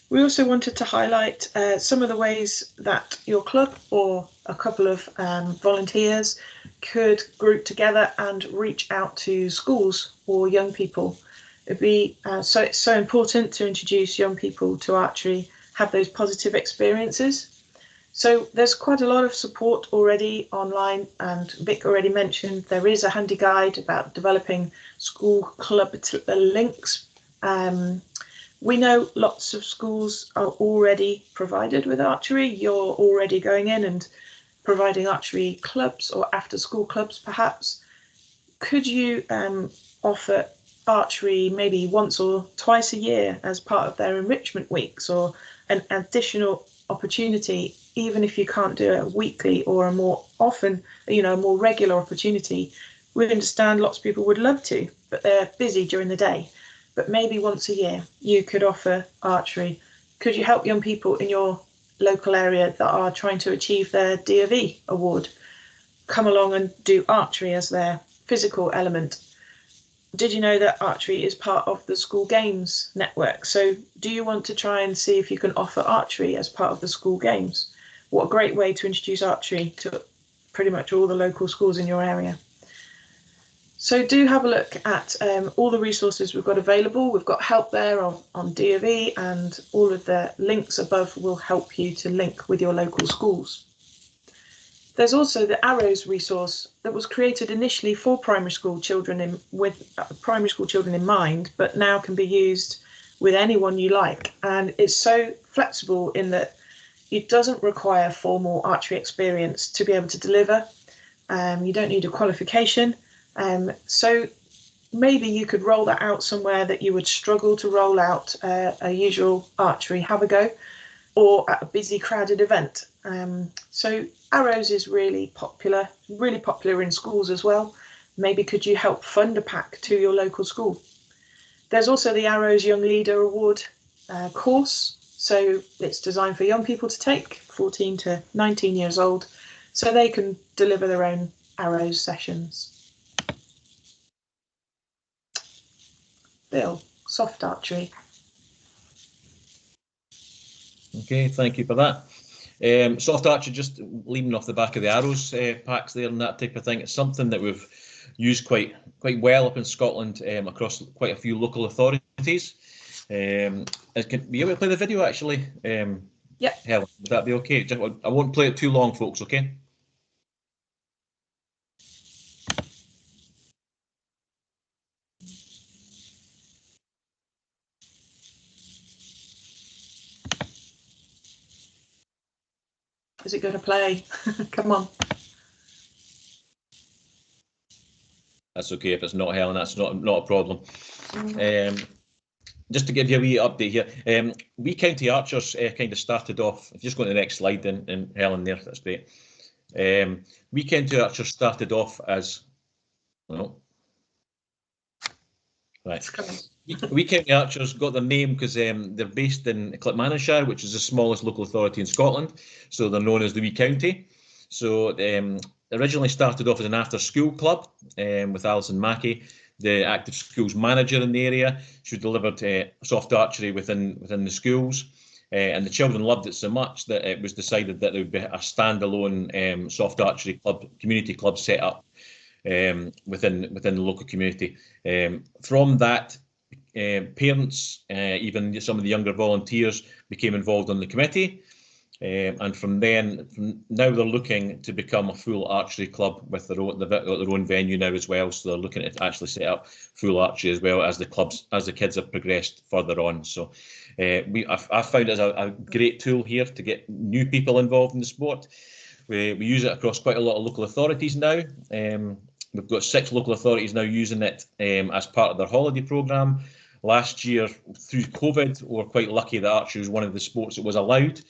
We also wanted to highlight some of the ways that your club or a couple of volunteers could group together and reach out to schools or young people. It'd be it's so important to introduce young people to archery, have those positive experiences. So there's quite a lot of support already online, and Vic already mentioned there is a handy guide about developing school club links. We know lots of schools are already provided with archery. You're already going in and providing archery clubs or after school clubs perhaps. Could you offer archery maybe once or twice a year as part of their enrichment weeks, or an additional opportunity, even if you can't do it weekly or a more often, a more regular opportunity? We understand lots of people would love to, but they're busy during the day. But maybe once a year you could offer archery. Could you help young people in your local area that are trying to achieve their DOV award come along and do archery as their physical element? Did you know that archery is part of the school games network? So do you want to try and see if you can offer archery as part of the school games? What a great way to introduce archery to pretty much all the local schools in your area. So do have a look at all the resources we've got available. We've got help there on DOV, and all of the links above will help you to link with your local schools. There's also the Arrows resource that was created initially for primary school children with primary school children in mind, but now can be used with anyone you like. And it's so flexible in that it doesn't require formal archery experience to be able to deliver. You don't need a qualification. So maybe you could roll that out somewhere that you would struggle to roll out a usual archery have a go, or at a busy crowded event. So Arrows is really popular in schools as well. Maybe could you help fund a pack to your local school? There's also the Arrows Young Leader Award course. So it's designed for young people to take, 14 to 19 years old, so they can deliver their own Arrows sessions. Bill, soft archery. Okay, thank you for that. Soft archery, just leaving off the back of the Arrows packs there and that type of thing. It's something that we've used quite well up in Scotland across quite a few local authorities. Can be able to play the video actually? Yeah. Helen, would that be okay? I won't play it too long, folks. Okay. Is it going to play? Come on. That's okay if it's not, Helen. That's not a problem. Just to give you a wee update here, we county archers kind of started off. If you just go to the next slide, and Helen there, that's great. We county archers started off as, well, Right. Wee County Archers got their name because they're based in Clackmannanshire, which is the smallest local authority in Scotland. So they're known as the Wee County. So originally started off as an after-school club with Alison Mackey, the active schools manager in the area. She delivered soft archery within the schools. And the children loved it so much that it was decided that there would be a standalone soft archery club, community club set up within the local community. From that, parents, even some of the younger volunteers, became involved on the committee. And from now they're looking to become a full archery club with their own venue now as well. So they're looking to actually set up full archery as well as the kids have progressed further on. So I found it as a great tool here to get new people involved in the sport. We use it across quite a lot of local authorities now. We've got 6 local authorities now using it as part of their holiday programme. Last year, through COVID, we were quite lucky that archery was one of the sports that was allowed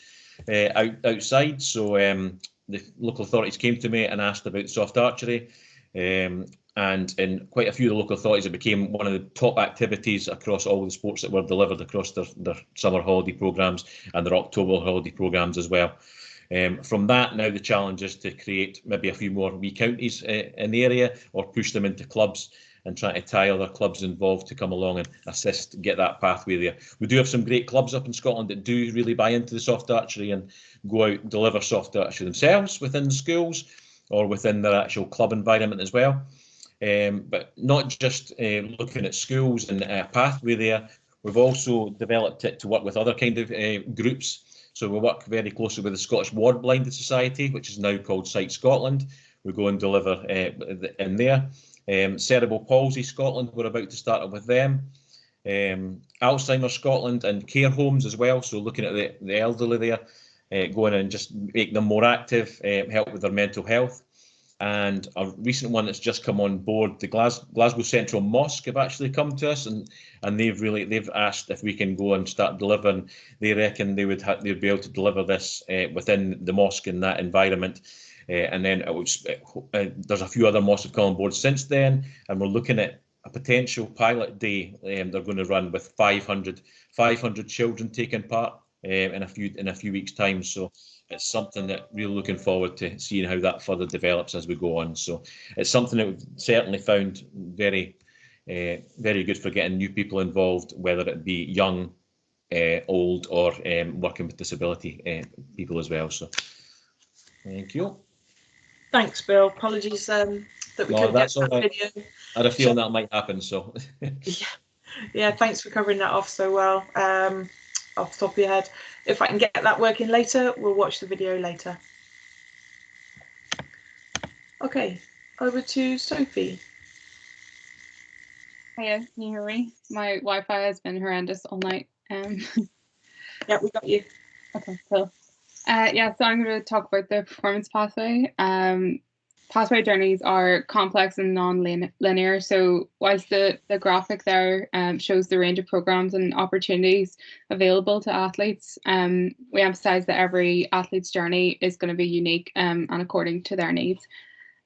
outside. So the local authorities came to me and asked about soft archery. And in quite a few of the local authorities, it became one of the top activities across all the sports that were delivered across their summer holiday programmes and their October holiday programmes as well. From that, now the challenge is to create maybe a few more wee counties in the area, or push them into clubs and try to tie other clubs involved to come along and assist, get that pathway there. We do have some great clubs up in Scotland that do really buy into the soft archery and go out and deliver soft archery themselves within the schools or within their actual club environment as well. But not just looking at schools and a pathway there, we've also developed it to work with other kind of groups. So we work very closely with the Scottish Ward Blinded Society, which is now called Sight Scotland. We go and deliver in there. Cerebral Palsy Scotland, we're about to start up with them. Alzheimer's Scotland and care homes as well. So looking at the elderly there, going and just make them more active, help with their mental health. And a recent one that's just come on board, the Glasgow Central Mosque have actually come to us, and they've asked if we can go and start delivering. They reckon they'd be able to deliver this within the mosque in that environment. And then there's a few other mosques have come on board since then, and we're looking at a potential pilot day they're going to run with 500 children taking part in a few weeks' time. So it's something that we're looking forward to seeing how that further develops as we go on. So it's something that we've certainly found very, very good for getting new people involved, whether it be young, old, or working with disability people as well. So thank you. Thanks, Bill. Apologies that we couldn't get that video. I had a feeling that might happen. So yeah, thanks for covering that off so well. Off the top of your head. If I can get that working later, we'll watch the video later. Okay, over to Sophie. Hiya, can you hear me? My Wi-Fi has been horrendous all night. Yeah, we got you. Okay, cool. Yeah, so I'm going to talk about the performance pathway. Pathway journeys are complex and non-linear. So whilst the graphic there shows the range of programs and opportunities available to athletes, we emphasize that every athlete's journey is going to be unique and according to their needs.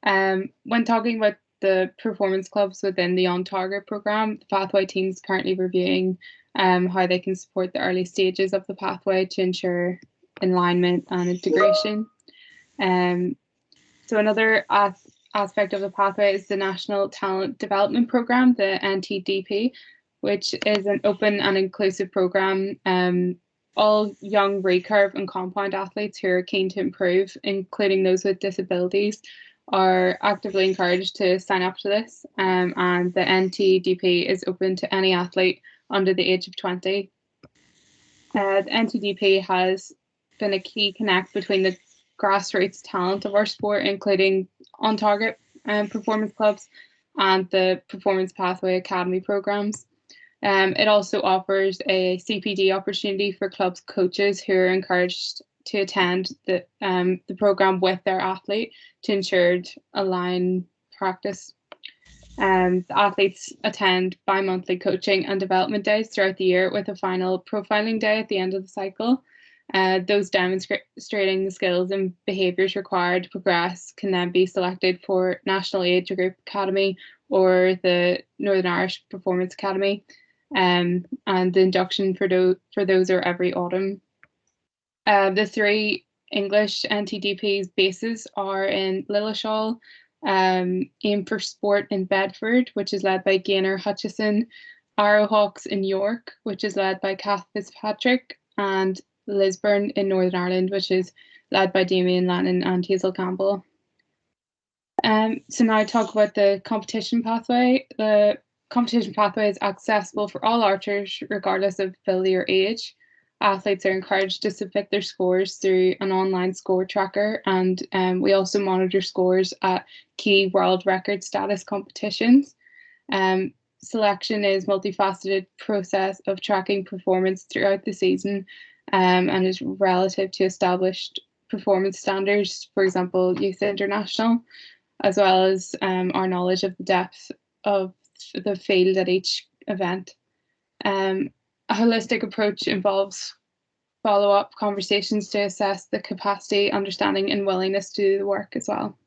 When talking about the performance clubs within the On Target program, the pathway team is currently reviewing how they can support the early stages of the pathway to ensure alignment and integration. So another aspect of the pathway is the National Talent Development Programme, the NTDP, which is an open and inclusive programme. All young recurve and compound athletes who are keen to improve, including those with disabilities, are actively encouraged to sign up to this. And the NTDP is open to any athlete under the age of 20. The NTDP has been a key connect between the grassroots talent of our sport, including On Target performance clubs and the Performance Pathway Academy programs. It also offers a CPD opportunity for clubs coaches who are encouraged to attend the program with their athlete to ensure aligned practice. The athletes attend bi-monthly coaching and development days throughout the year, with a final profiling day at the end of the cycle. Those demonstrating the skills and behaviours required to progress can then be selected for National Age Group Academy or the Northern Irish Performance Academy, and the induction for those are every autumn. The 3 English NTDP's bases are in Lilleshall, Aim for Sport in Bedford, which is led by Gaynor Hutchison, Arrowhawks in York, which is led by Kath Fitzpatrick, and Lisburn in Northern Ireland, which is led by Damien Lannon and Hazel Campbell. So now I talk about the competition pathway. The competition pathway is accessible for all archers, regardless of ability or age. Athletes are encouraged to submit their scores through an online score tracker, and we also monitor scores at key world record status competitions. Selection is a multifaceted process of tracking performance throughout the season, and is relative to established performance standards, for example, Youth International, as well as our knowledge of the depth of the field at each event. A holistic approach involves follow-up conversations to assess the capacity, understanding, and willingness to do the work as well.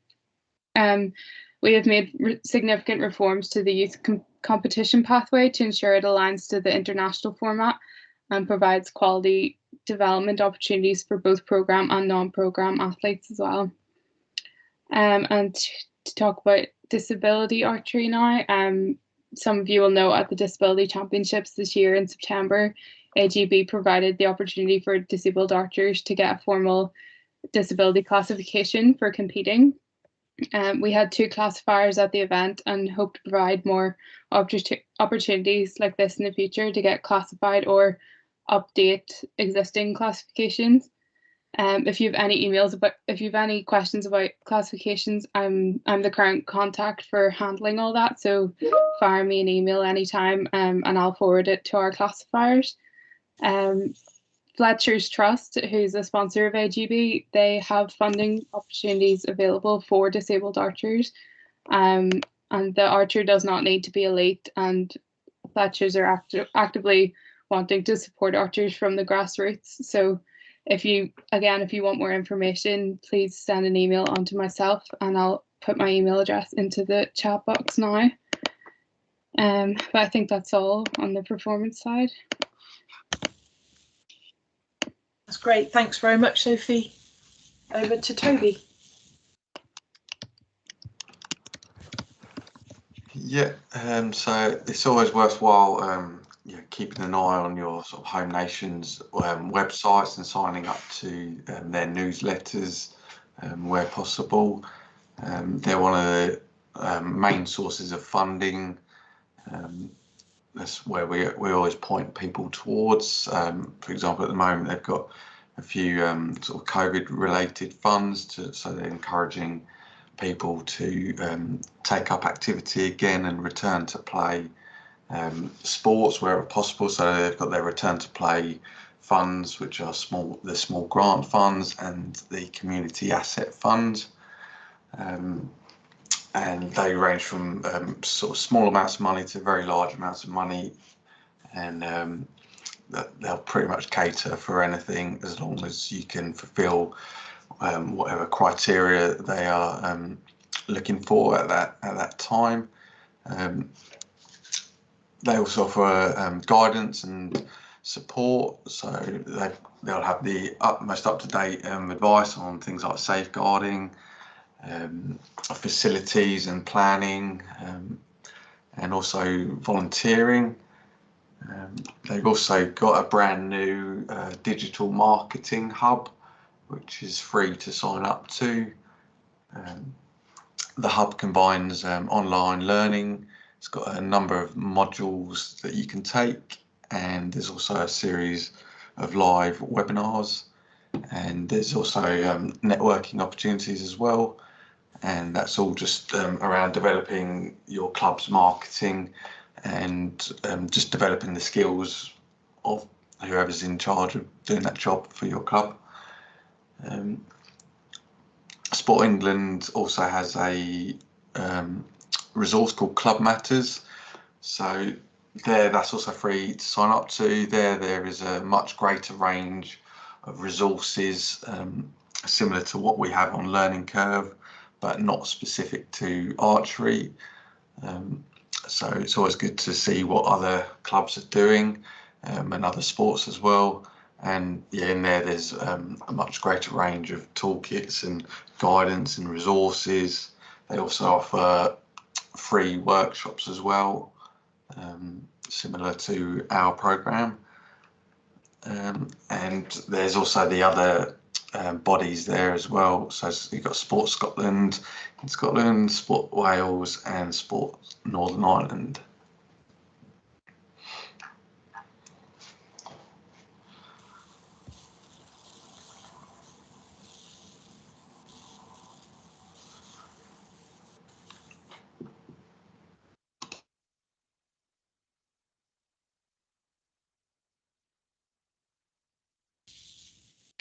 We have made significant reforms to the youth competition pathway to ensure it aligns to the international format and provides quality development opportunities for both programme and non-programme athletes as well. And to talk about disability archery now, some of you will know at the Disability Championships this year in September, AGB provided the opportunity for disabled archers to get a formal disability classification for competing. We had 2 classifiers at the event and hope to provide more opportunities like this in the future to get classified or update existing classifications. If you have any questions about classifications, I'm the current contact for handling all that. So fire me an email anytime, and I'll forward it to our classifiers. Fletcher's Trust, who's a sponsor of AGB, they have funding opportunities available for disabled archers, and the archer does not need to be elite, and Fletchers are actively wanting to support archers from the grassroots. So if you want more information, please send an email onto myself and I'll put my email address into the chat box now. But I think that's all on the performance side. That's great. Thanks very much, Sophie. Over to Toby. Yeah, so it's always worthwhile keeping an eye on your sort of home nation's websites and signing up to their newsletters where possible. They're one of the main sources of funding. That's where we always point people towards. For example, at the moment they've got a few sort of COVID-related funds, so they're encouraging people to take up activity again and return to play sports wherever possible. So they've got their return to play funds, which are the small grant funds and the community asset fund. And they range from sort of small amounts of money to very large amounts of money, and they'll pretty much cater for anything as long as you can fulfil whatever criteria they are looking for at that time. They also offer guidance and support, so they'll have the most up-to-date advice on things like safeguarding, facilities and planning, and also volunteering. They've also got a brand new digital marketing hub, which is free to sign up to. The hub combines online learning. It's got a number of modules that you can take, and there's also a series of live webinars, and there's also networking opportunities as well. And that's all just around developing your club's marketing and just developing the skills of whoever's in charge of doing that job for your club. Sport England also has a resource called Club Matters, so that's also free to sign up to. There is a much greater range of resources similar to what we have on Learning Curve, but not specific to archery. So it's always good to see what other clubs are doing and other sports as well. And yeah, in there's a much greater range of toolkits and guidance and resources. They also offer free workshops as well, similar to our programme. And there's also the other bodies there as well. So you've got Sport Scotland in Scotland, Sport Wales and Sport Northern Ireland.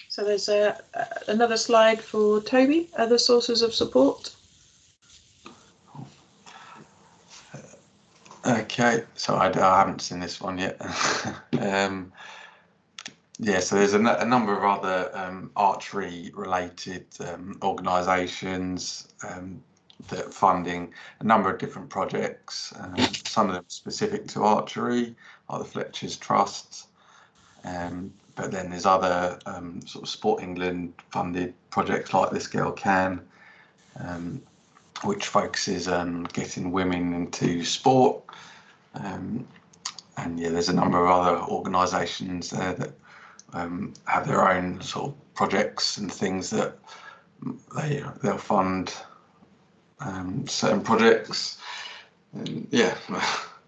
So there's another slide for Toby, other sources of support. Okay, so I haven't seen this one yet. Yeah, so there's a number of other archery related organisations that are funding a number of different projects, some of them specific to archery, like the Fletcher's Trust. But then there's other sort of Sport England funded projects like This Girl Can, which focuses on getting women into sport. And yeah, there's a number of other organisations there that have their own sort of projects and things that they'll fund certain projects. And yeah,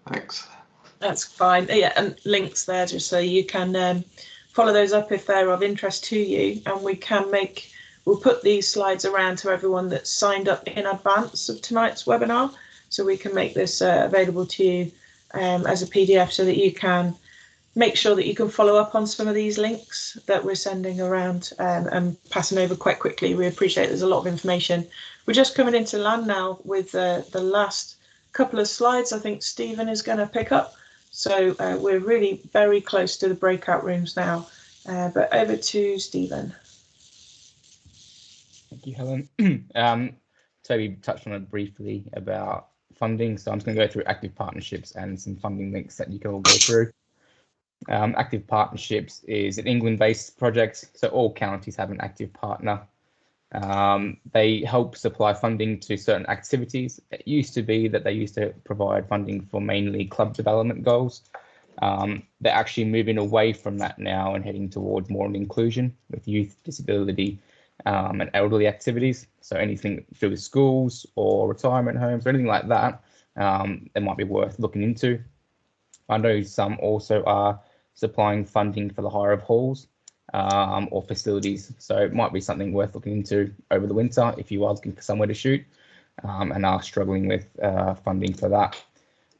thanks. That's fine. Yeah, and links there just so you can follow those up if they're of interest to you, and we'll put these slides around to everyone that's signed up in advance of tonight's webinar, so we can make this available to you as a PDF so that you can make sure that you can follow up on some of these links that we're sending around and passing over quite quickly. We appreciate there's a lot of information. We're just coming into land now with the last couple of slides I think Stephen is going to pick up. So we're really very close to the breakout rooms now, but over to Stephen. Thank you, Helen. Toby touched on it briefly about funding, so I'm just going to go through active partnerships and some funding links that you can all go through. Active Partnerships is an England-based project, so all counties have an active partner. They help supply funding to certain activities. It used to be that they used to provide funding for mainly club development goals. They're actually moving away from that now and heading towards more of inclusion with youth, disability, and elderly activities. So anything to do with schools or retirement homes or anything like that, it might be worth looking into. I know some also are supplying funding for the hire of halls or facilities, so it might be something worth looking into over the winter if you are looking for somewhere to shoot and are struggling with funding for that.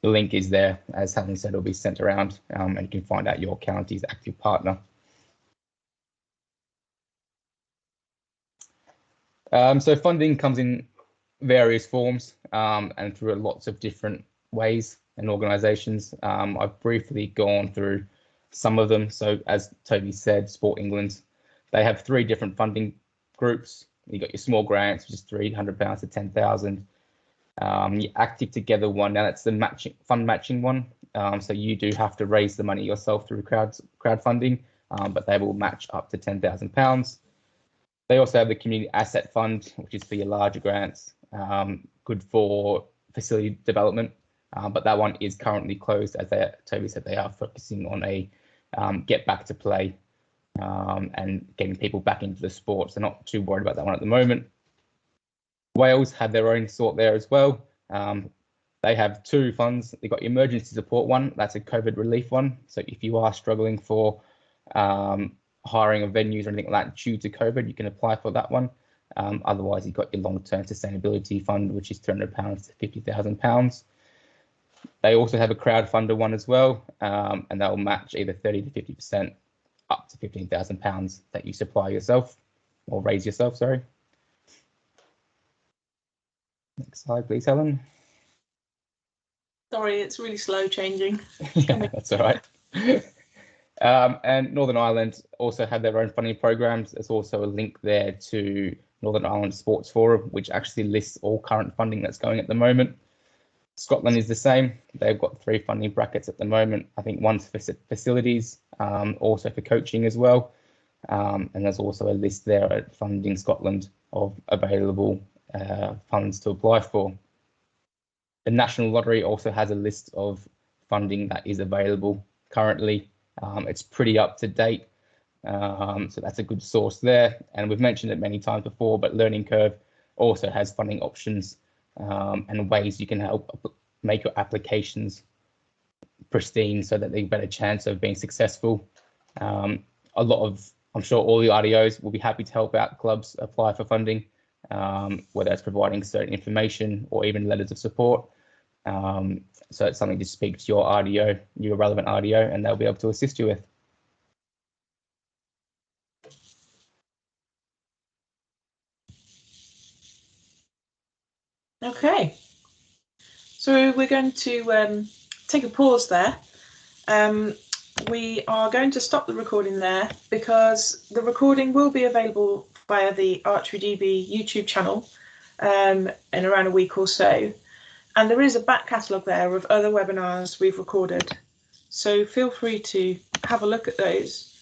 The link is there, as Helen said, it'll be sent around and you can find out your county's active partner. So funding comes in various forms and through lots of different ways and organisations. I've briefly gone through some of them. So as Toby said, Sport England, they have 3 different funding groups. You got your small grants, which is £300 to 10,000. Your Active Together one, now that's the fund matching one. So you do have to raise the money yourself through crowdfunding, but they will match up to £10,000. They also have the Community Asset Fund, which is for your larger grants, good for facility development. But that one is currently closed, as Toby said, they are focusing on a get back to play and getting people back into the sport. So not too worried about that one at the moment. Wales have their own sort there as well. They have 2 funds. They've got your emergency support one, that's a COVID relief one. So if you are struggling for hiring of venues or anything like that due to COVID, you can apply for that one. Otherwise, you've got your long-term sustainability fund, which is £300 to £50,000. They also have a crowdfunder one as well, and they'll match either 30 to 50% up to £15,000 that you supply yourself or raise yourself, sorry. Next slide, please, Helen. Sorry, it's really slow changing. Yeah, that's all right. And Northern Ireland also have their own funding programs. There's also a link there to Northern Ireland Sports Forum, which actually lists all current funding that's going at the moment. Scotland is the same. They've got 3 funding brackets at the moment. I think one's for facilities, also for coaching as well. And there's also a list there at Funding Scotland of available funds to apply for. The National Lottery also has a list of funding that is available currently. It's pretty up to date, so that's a good source there. And we've mentioned it many times before, but Learning Curve also has funding options and ways you can help make your applications pristine so that they have a better chance of being successful. I'm sure all the RDOs will be happy to help out clubs apply for funding, whether it's providing certain information or even letters of support. So it's something to speak to your RDO, your relevant RDO, and they'll be able to assist you with. Okay, so we're going to take a pause there. We are going to stop the recording there because the recording will be available via the Archery DB YouTube channel in around a week or so. And there is a back catalogue there of other webinars we've recorded. So feel free to have a look at those.